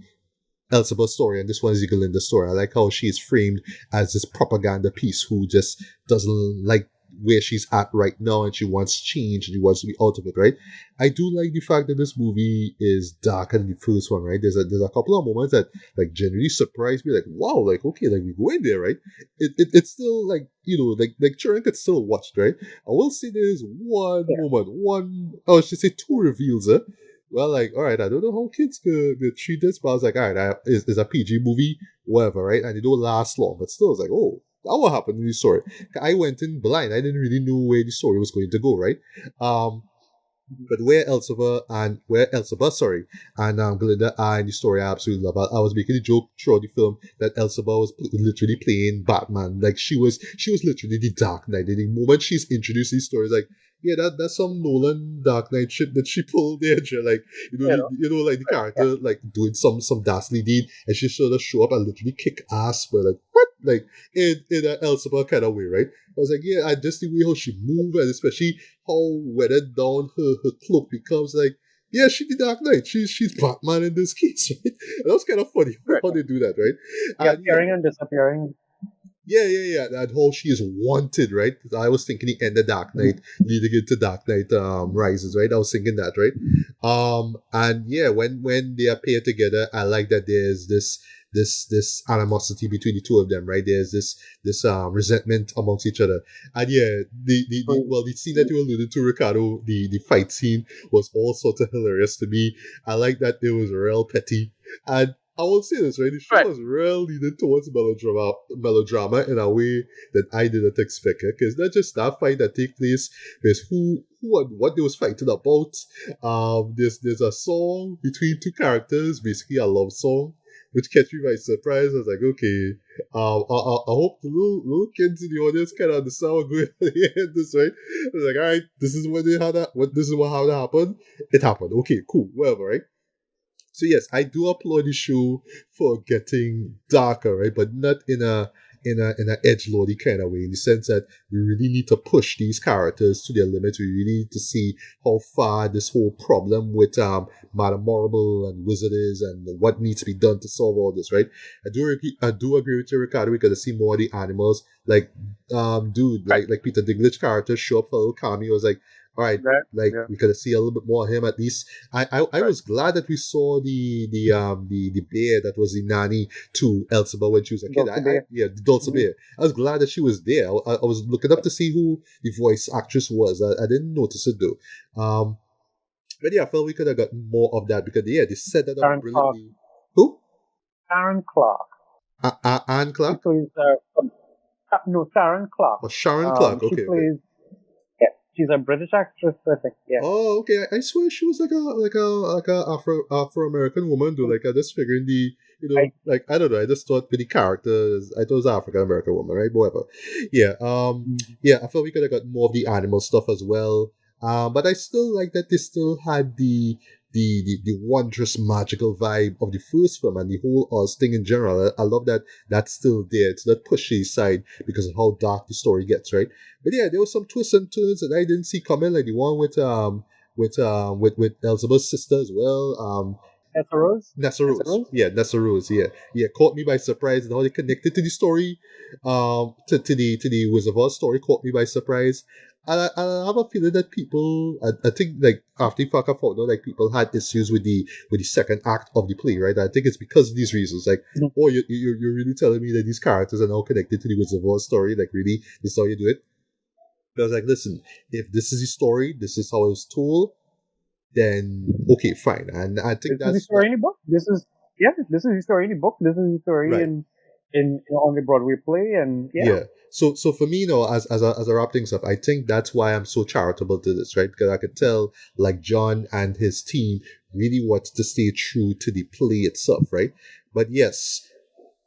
Elphaba story, and this one is the Galinda story. I like how she is framed as this propaganda piece who just doesn't like where she's at right now, and she wants change, and she wants to be out of it, right? I do like the fact that this movie is darker than the first one, right? There's a couple of moments that like genuinely surprised me, like, wow, like, okay, like, we go in there, right? It's still like, like children could still watch, right? I will say there's one moment, I should say two reveals, well, like, all right, I don't know how kids could treat this, but I was like, all right, it's a PG movie, whatever, right? And it don't last long, but still, it's like, oh, that what happened in the story. I went in blind. I didn't really know where the story was going to go, right? But where Elzeba, sorry, and Glinda are in the story I absolutely love. I was making a joke throughout the film that Elzeba was literally playing Batman. Like she was literally the Dark Knight. And the moment she's introduced these stories, like yeah, that's some Nolan Dark Knight shit that she pulled there. Like like the Yeah. character like doing some dastardly deed, and she sort of show up and literally kick ass. But like what, like in an Elzeba kind of way, right? I was like, yeah, I just the way how she moved, and especially how weathered down her cloak becomes. Like, yeah, she's the Dark Knight. She's Batman in this case, right? And that was kind of funny Right. how they do that, right? Yeah, And appearing and disappearing. yeah. That whole she is wanted, right? I was thinking the end of Dark Knight leading into Dark Knight Rises, right? I was thinking that, right? And yeah, when they appear together, I like that there's this animosity between the two of them, right? There's this resentment amongst each other. And yeah, the scene that you alluded to, Ricardo, the fight scene was all sorts of hilarious to me. I like that it was real petty. And I will say this, right? The show Right. was real leaning towards melodrama in a way that I didn't expect it. Because not just that fight that take place, there's who and what they was fighting about. There's a song between two characters, basically a love song, which catch me by surprise. I was like, okay, I hope the little kids in the audience kind of understand what's going on here in this, right? I was like, all right, this is what how that happened. It happened. Okay, cool, whatever, right? So yes, I do applaud the show for getting darker, right? But not in a edge lordy kind of way, in the sense that we really need to push these characters to their limits. We really need to see how far this whole problem with Madame Morrible and Wizard is, and what needs to be done to solve all this, right? I do agree with you, Ricardo. We gotta see more of the animals, like dude, like Peter Dinklage character show up for a little cameos, like. All right, Right. like Yeah. we could see a little bit more of him at least. I was glad that we saw the bear that was the nanny to Elzeba when she was a kid. Dulce Bear. The Dulce Bear. I was glad that she was there. I was looking up to see who the voice actress was. I didn't notice it though. But yeah, I felt we could have gotten more of that because yeah, they set that up Karen Clark. brilliantly. Who? Karen Clark. Anne She Clark plays no, Sharon Clark. or Sharon Clark? She Okay, okay. plays. Yeah, she's a British actress, I think. Yeah. Oh, okay. I swear she was like a Afro American woman. Though, like I just figuring like I don't know. I just thought with the characters, I thought it was African American woman, right? But whatever. Yeah. Yeah. I felt we could have got more of the animal stuff as well. But I still like that they still had the wondrous magical vibe of the first film and the whole Oz thing in general. I love that that's still there. It's not pushy side because of how dark the story gets, right? But yeah, there was some twists and turns that I didn't see coming, like the one with Elzabe's sister as well. Nessa Rose. Nessa Rose. Yeah, Nessa Rose. Yeah, yeah, caught me by surprise and how they connected to the story, to the Wizard of Oz story caught me by surprise. And I have a feeling that people, I think like after fuck up out, like people had issues with the second act of the play, right? I think it's because of these reasons. Like, oh, you're really telling me that these characters are now connected to the Wizard of Oz story? Like, really, this is how you do it? But I was like, listen, if this is the story, this is how it was told, then okay, fine. And I think This is the story in the book. This is the story in the book. This is the story Right. in on the Broadway play, and Yeah. So for me, as I wrap things up, I think that's why I'm so charitable to this, right? Because I could tell like Jon and his team really wants to stay true to the play itself, right? But yes,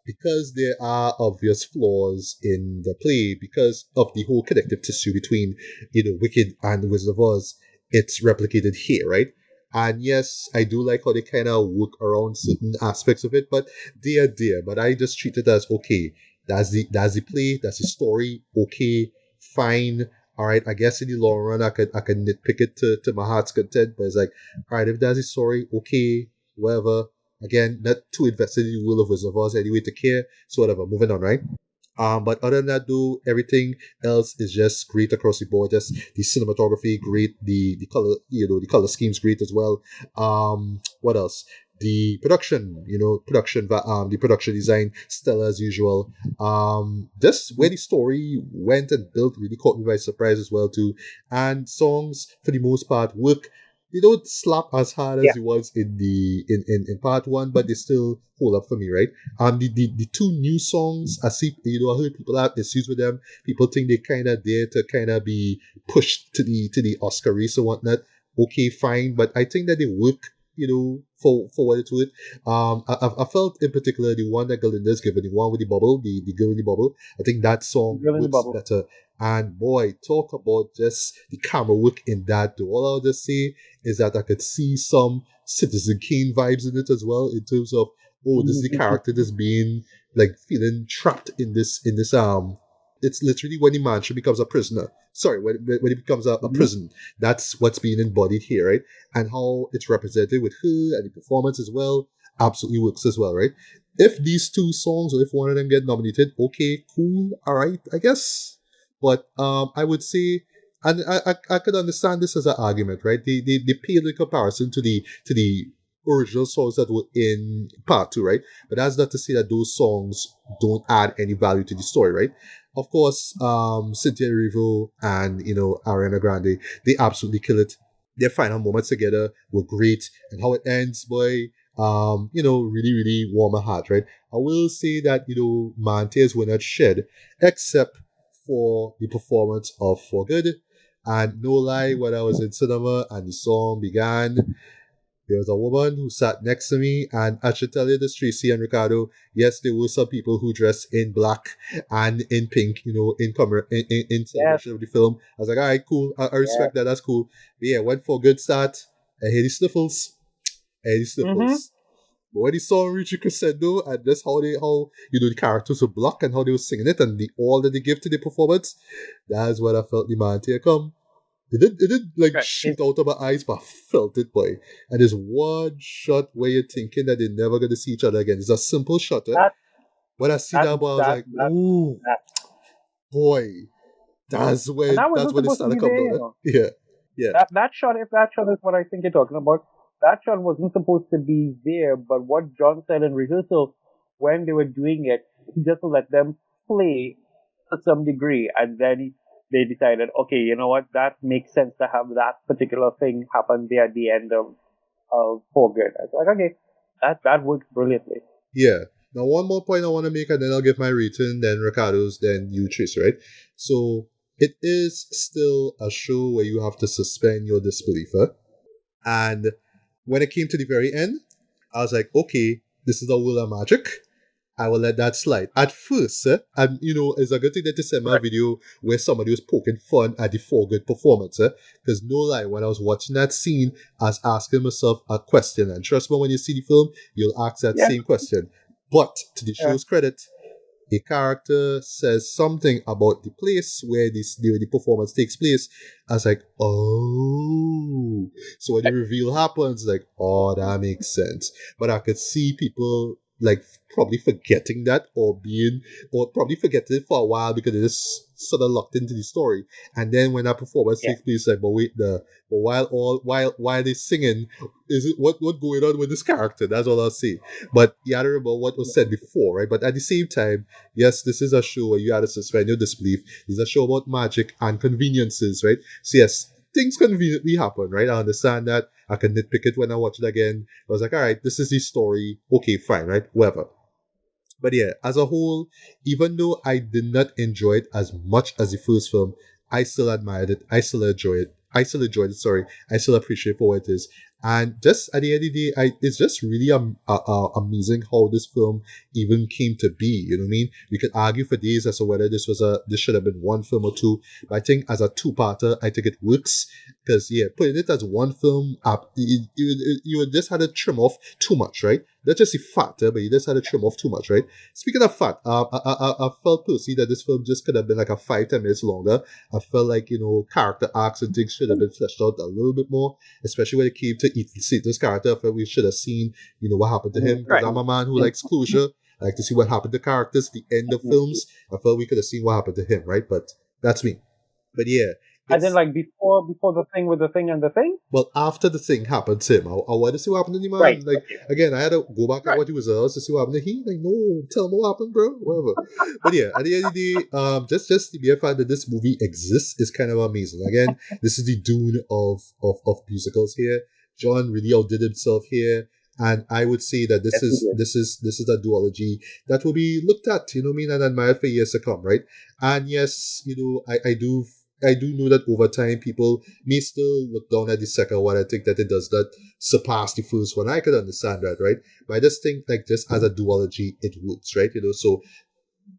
because there are obvious flaws in the play, because of the whole connective tissue between Wicked and the Wizard of Oz, it's replicated here, right? And yes, I do like how they kind of work around certain aspects of it, but they are there. But I just treat it as okay. That's the play. That's the story. Okay, fine. All right. I guess in the long run, I could nitpick it to my heart's content. But it's like, all right, if that's the story, okay, whatever. Again, not too invested in the world of Wizard of Oz anyway to care. So whatever. Moving on, right? But other than that, though, everything else is just great across the board. Just the cinematography, great. The color, the color scheme's great as well. What else? The production, the production design, stellar as usual. Just where the story went and built really caught me by surprise as well too. And songs, for the most part, work. They don't slap as hard as the ones in in part one, but they still hold up for me, right? The two new songs, I see, I heard people have issues with them. People think they kind of there to kind of be pushed to the Oscar race or whatnot. okay, fine, but I think that they work, for what it's worth. I felt in particular the one that Galinda's given, the one with the bubble, the girl in the bubble. I think that song Girl in the works Bubble. better. And boy, talk about just the camera work in that too. All I'll just say is that I could see some Citizen Kane vibes in it as well, in terms of, oh, this is the character that's being like feeling trapped in this it's literally when the mansion becomes a prisoner. Sorry, when it becomes a prison. That's what's being embodied here, right? And how it's represented with her and the performance as well absolutely works as well, right? If these two songs or if one of them get nominated, okay, cool, all right, I guess. But I would say, and I could understand this as an argument, right? They pale in comparison to the original songs that were in part two, right? But that's not to say that those songs don't add any value to the story, right? Of course, Cynthia Erivo and Ariana Grande, they absolutely kill it. Their final moments together were great, and how it ends, boy, really, really warm my heart, right? I will say that my tears were not shed, except for the performance of For Good. And no lie, when I was in cinema and the song began, there was a woman who sat next to me, and I should tell you this, Tracy and Ricardo. Yes, there were some people who dressed in black and in pink, in celebration of the film. I was like, all right, cool. I respect that. That's cool. But yeah, went for a good start. I hear the sniffles. But when the song reached a crescendo, and that's how the characters were black and how they were singing it, and the all that they give to the performance, that's when I felt the man tear come. It did like shoot out of my eyes, but I felt it, boy. And there's one shot where you're thinking that they're never going to see each other again. It's a simple shot, right? When I see that, boy, I was like, "Ooh, boy, that's when that wasn't it supposed to started be coming there, down." Right? Yeah. That shot, if that shot is what I think you're talking about, that shot wasn't supposed to be there. But what John said in rehearsal when they were doing it, he just let them play to some degree, and then they decided, okay, you know what, that makes sense to have that particular thing happen there at the end of For Good. I was like, okay, that works brilliantly. Yeah. Now, one more point I want to make, and then I'll give my rating, then Ricardo's, then you, Trace, right? So, it is still a show where you have to suspend your disbelief. And when it came to the very end, I was like, okay, this is a world of magic. I will let that slide. At first, and it's a good thing that they sent me a video where somebody was poking fun at the For Good performance. Because no lie, when I was watching that scene, I was asking myself a question. And trust me, when you see the film, you'll ask that same question. But to the show's credit, a character says something about the place where the performance takes place. I was like, oh. So when the reveal happens, like, oh, that makes sense. But I could see people like probably forgetting that or probably forgetting it for a while because they just sort of locked into the story. And then when that performance takes place, like, but wait, while they singing, is it what going on with this character? That's all I'll say. But you gotta remember what was said before, right? But at the same time, yes, this is a show where you gotta suspend your disbelief. It's a show about magic and conveniences, right? So yes, things conveniently happen, right? I understand that. I can nitpick it when I watch it again. I was like, all right, this is the story. Okay, fine, right? Whatever. But yeah, as a whole, even though I did not enjoy it as much as the first film, I still admired it. I still enjoyed it. I still appreciate it for what it is. And just at the end of the day, it's just really amazing how this film even came to be. You know what I mean? We could argue for days as to whether this should have been one film or two. But I think as a two-parter, I think it works. Because putting it as one film up, you just had to trim off too much, right? Not just the fat, but you just had to trim off too much, right? Speaking of fat, I felt personally that this film just could have been like a 5-10 minutes longer. I felt like character arcs and things should have been fleshed out a little bit more, especially when it came to Ethan Satan's character. I felt we should have seen what happened to him. Because I'm a man who likes closure. I like to see what happened to characters at the end of films. I felt we could have seen what happened to him, right? But that's me. But yeah. And then, like, before the thing with the thing and the thing? Well, after the thing happened to him, I wanted to see what happened to the man. Right. Like, again, I had to go back and watch the results to see what happened to him. Like, no, tell me what happened, bro. Whatever. But yeah, at the end of the day, just the mere fact that this movie exists is kind of amazing. Again, this is the Dune of musicals here. John really outdid himself here. And I would say that this is a duology that will be looked at, and admired for years to come, right? And yes, I do I do know that over time people may still look down at the second one. I think that it does not surpass the first one. I could understand that, right? But I just think like just as a duology, it works, right? So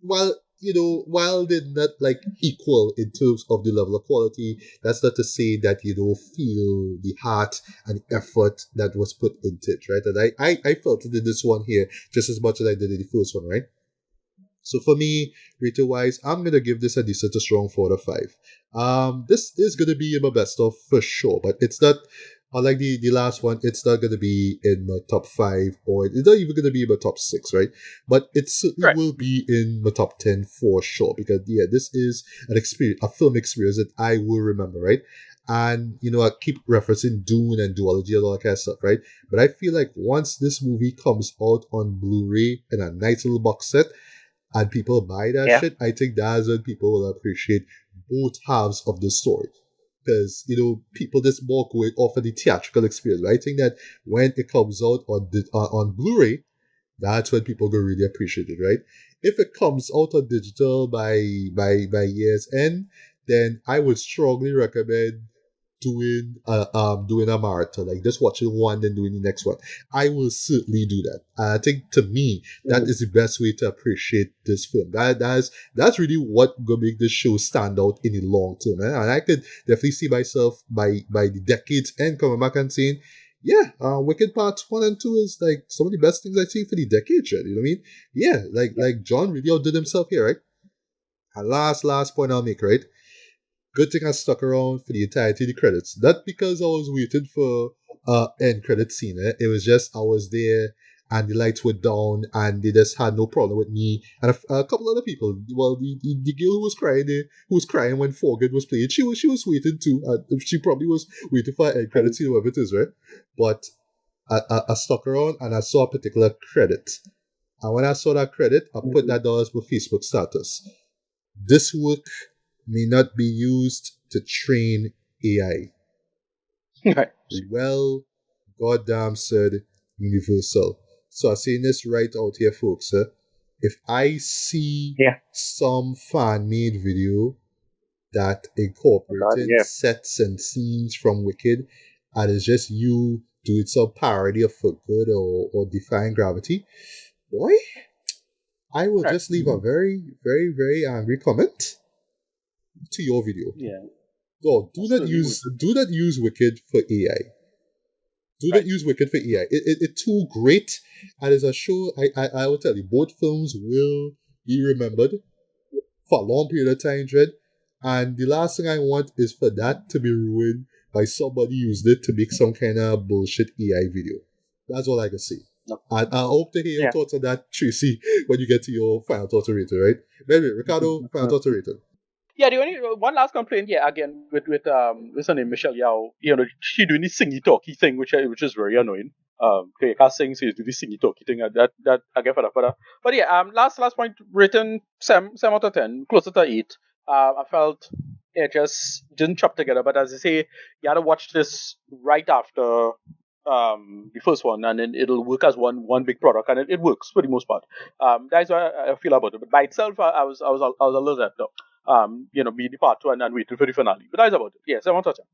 while they're not like equal in terms of the level of quality, that's not to say that you don't feel the heart and effort that was put into it, right? And I felt it in this one here just as much as I did in the first one, right? So for me, rating wise, I'm gonna give this a decent to strong 4 to 5. This is gonna be in my best of for sure, but it's not. Unlike the last one, it's not gonna be in my top 5, or it's not even gonna be in my top 6, right? But it certainly Right. will be in my top 10 for sure, because yeah, this is an experience, a film experience that I will remember, right? And I keep referencing Dune and duology and all that kind of stuff, right? But I feel like once this movie comes out on Blu-ray in a nice little box set, and people buy that Yeah. shit, I think that's when people will appreciate both halves of the story. Because, people just walk away off of the theatrical experience. But I think that when it comes out on Blu-ray, that's when people go really appreciate it, right? If it comes out on digital by year's end, then I would strongly recommend doing a marathon, like just watching one then doing the next one. I will certainly do that. I think to me that is the best way to appreciate this film. That's really what gonna make this show stand out in the long term. And I could definitely see myself by the decades end coming back and saying, yeah, Wicked Parts 1 and 2 is like some of the best things I've seen for the decade, shit. You know what I mean? Yeah, like John really outdid himself here, right? And last point I'll make, right? Good thing I stuck around for the entirety of the credits. Not because I was waiting for end credit scene. It was just I was there and the lights were down and they just had no problem with me and a couple other people. Well, the girl who was crying when Forget was playing, she was waiting too. She probably was waiting for end credit scene, whatever it is, right? But I stuck around and I saw a particular credit. And when I saw that credit, I put that down as my Facebook status. This work may not be used to train AI. Right. Well, goddamn said Universal. So I'm saying this right out here, folks. If I see some fan-made video that incorporating sets and scenes from Wicked, and it's just you doing some parody of For Good or Defying Gravity, boy, I will just leave a very, very, very angry comment to your video. Yeah. So do not use Wicked for AI. Do not use Wicked for AI. It's too great, and as a show, I will tell you, both films will be remembered for a long period of time, Dread. And the last thing I want is for that to be ruined by somebody using it to make some kind of bullshit AI video. That's all I can say. No. And I hope to hear your thoughts on that, Tracy, when you get to your final thoughts rating, right? Anyway, Ricardo, final thoughts rating. Yeah, the only one last complaint, again with what's her name, Michelle Yao. She doing the singy talky thing, which is very annoying. You can't sing, so you do the singy talky thing. That I get for that. But yeah, last point, written 7 out of 10, closer to 8. I felt it just didn't chop together. But as I say, you gotta watch this right after the first one, and then it'll work as one big product, and it works for the most part. That's what I feel about it. But by itself, I was a little left out. Be the part 2 and waiting for the finale. But that's about it. Yeah, 7 out of 10.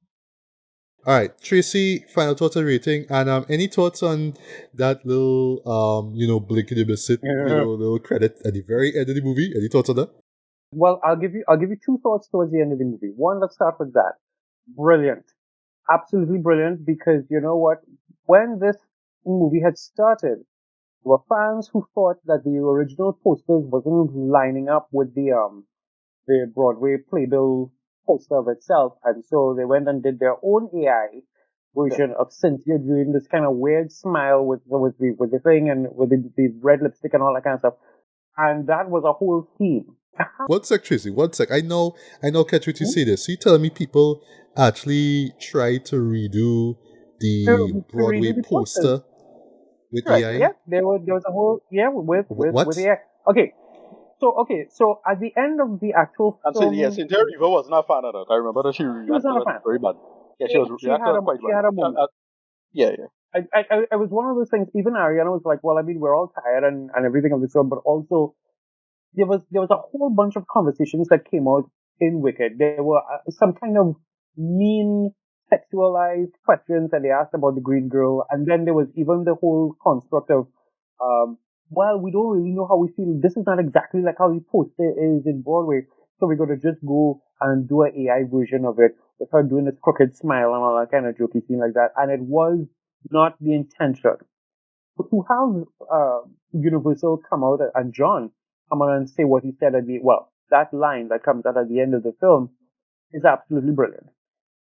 All right, Tracy, final thoughts and rating, and any thoughts on that little blink in the biscuit, little credit at the very end of the movie? Any thoughts on that? Well, I'll give you two thoughts towards the end of the movie. One, let's start with that. Brilliant. Absolutely brilliant, because you know what? When this movie had started, there were fans who thought that the original posters wasn't lining up with the Broadway playbill poster of itself, and so they went and did their own AI version of Cynthia doing this kind of weird smile with the thing and with the red lipstick and all that kind of stuff, and that was a whole theme. 1 sec, Tracy. 1 sec. I know. Catch what you say this. So you telling me people actually try to redo the Broadway poster with AI? Yeah, there was a whole with AI. So at the end of the actual film, Cynthia Erivo was not a fan of that. I remember that she was not a fan. Very bad. Yeah, she had a moment. I was one of those things. Even Ariana was like, "Well, I mean, we're all tired and everything of this film," but also there was a whole bunch of conversations that came out in Wicked. There were some kind of mean sexualized questions that they asked about the Green Girl, and then there was even the whole construct of, well, we don't really know how we feel. This is not exactly like how the poster is in Broadway, so we're gonna just go and do an AI version of it with her doing this crooked smile and all that kind of jokey scene like that. And it was not the intention. But to have Universal come out and Jon come out and say what he said that line that comes out at the end of the film is absolutely brilliant.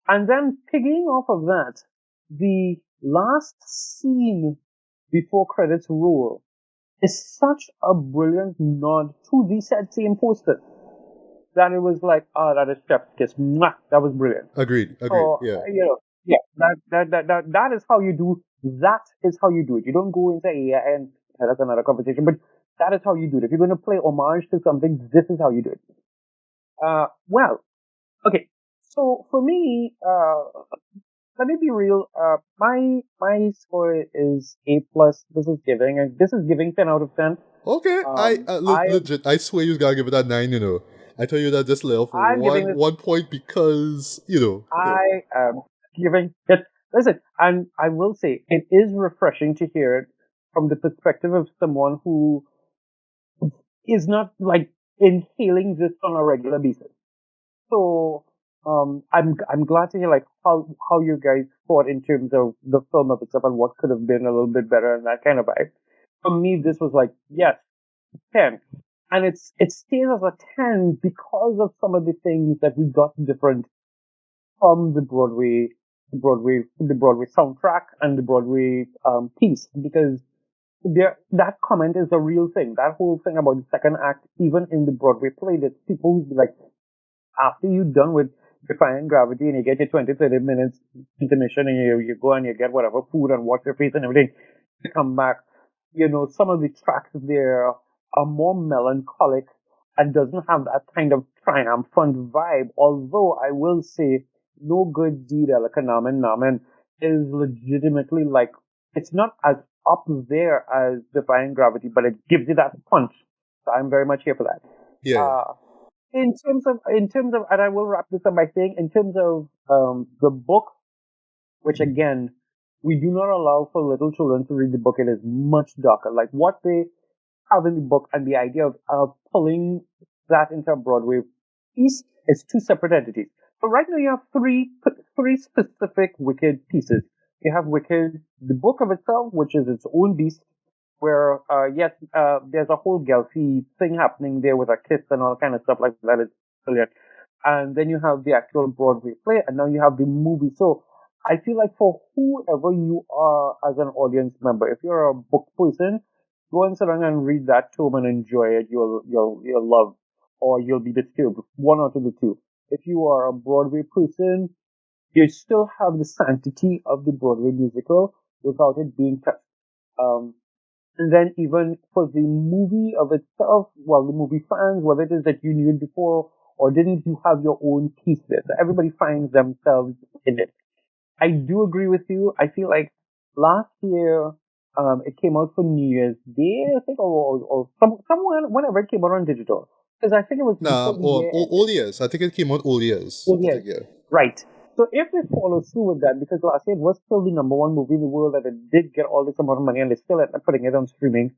And then picking off of that, the last scene before credits roll is such a brilliant nod to the said same poster that it was like, that is chef's kiss. Mwah! That was brilliant. Agreed. So, Yeah. That is how you do. That is how you do it. You don't go into AI and that's another conversation, but that is how you do it. If you're going to play homage to something, this is how you do it. Well, okay. So for me, let me be real. My score is A+. This is giving, and this is giving 10 out of 10. Okay, legit. I swear you gotta give it that 9. I tell you that just lay off one point because I am giving it. Listen, and I will say it is refreshing to hear it from the perspective of someone who is not like inhaling this on a regular basis. So I'm glad to hear like how you guys thought in terms of the film of itself and what could have been a little bit better and that kind of vibe. For me, this was like, yes, 10. And it stays as a 10 because of some of the things that we got different from the Broadway soundtrack and the Broadway piece. Because that comment is a real thing. That whole thing about the second act, even in the Broadway play, there's people who be like, after you're done with Defying Gravity and you get your 20, 30 minutes intermission and you go and you get whatever food and wash your face and everything, you come back, some of the tracks there are more melancholic and doesn't have that kind of triumphant vibe. Although I will say, No Good Deed Namen is legitimately like, it's not as up there as Defying Gravity, but it gives you that punch. So I'm very much here for that. Yeah. In terms of, and I will wrap this up by saying, in terms of the book, which again, we do not allow for little children to read the book. It is much darker. Like what they have in the book and the idea of pulling that into a Broadway piece is two separate entities. So right now you have three specific Wicked pieces. You have Wicked, the book of itself, which is its own beast, where, there's a whole Gelfie thing happening there with a kiss and all kind of stuff like that. It's brilliant. And then you have the actual Broadway play, and now you have the movie. So I feel like for whoever you are as an audience member, if you're a book person, go and sit down and read that tome and enjoy it. You'll love, or you'll be disturbed. One out of the two. If you are a Broadway person, you still have the sanctity of the Broadway musical without it being touched. And then even for the movie of itself, well, the movie fans, whether it is that you knew it before or didn't, you have your own piece there. So everybody finds themselves in it. I do agree with you. I feel like last year, it came out for New Year's Day, I think, or somewhere, whenever it came out on digital. Because I think it was all years. I think it came out all years. All years. Right. So if they follow through with that, because last year it was still the number one movie in the world, that it did get all this amount of money, and they still ended up putting it on streaming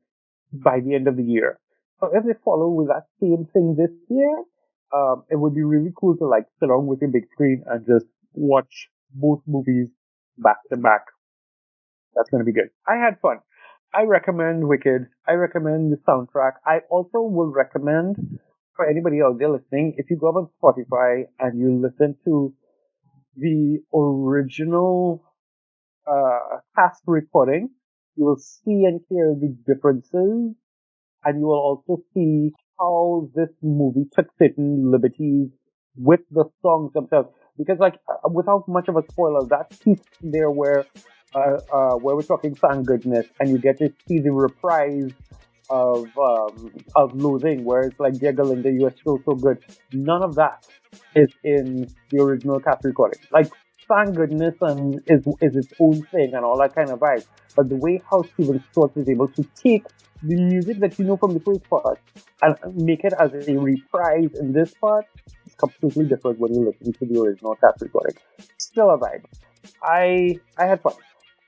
by the end of the year. So if they follow with that same thing this year, it would be really cool to like sit down with your big screen and just watch both movies back to back. That's going to be good. I had fun. I recommend Wicked. I recommend the soundtrack. I also will recommend for anybody out there listening, if you go up on Spotify and you listen to the original cast recording, you will see and hear the differences, and you will also see how this movie took certain liberties with the songs themselves. Because, like, without much of a spoiler, that piece there where we're talking Thank Goodness, and you get to see the reprise of Losing, where it's like, Dear Galinda, you are still so good. None of that is in the original cast recording. Like, Thank Goodness and is its own thing and all that kind of vibe. But the way how Steven Schwartz is able to take the music that you know from the first part and make it as a reprise in this part, completely different when you listen to the original cast recording. Still a vibe. I had fun.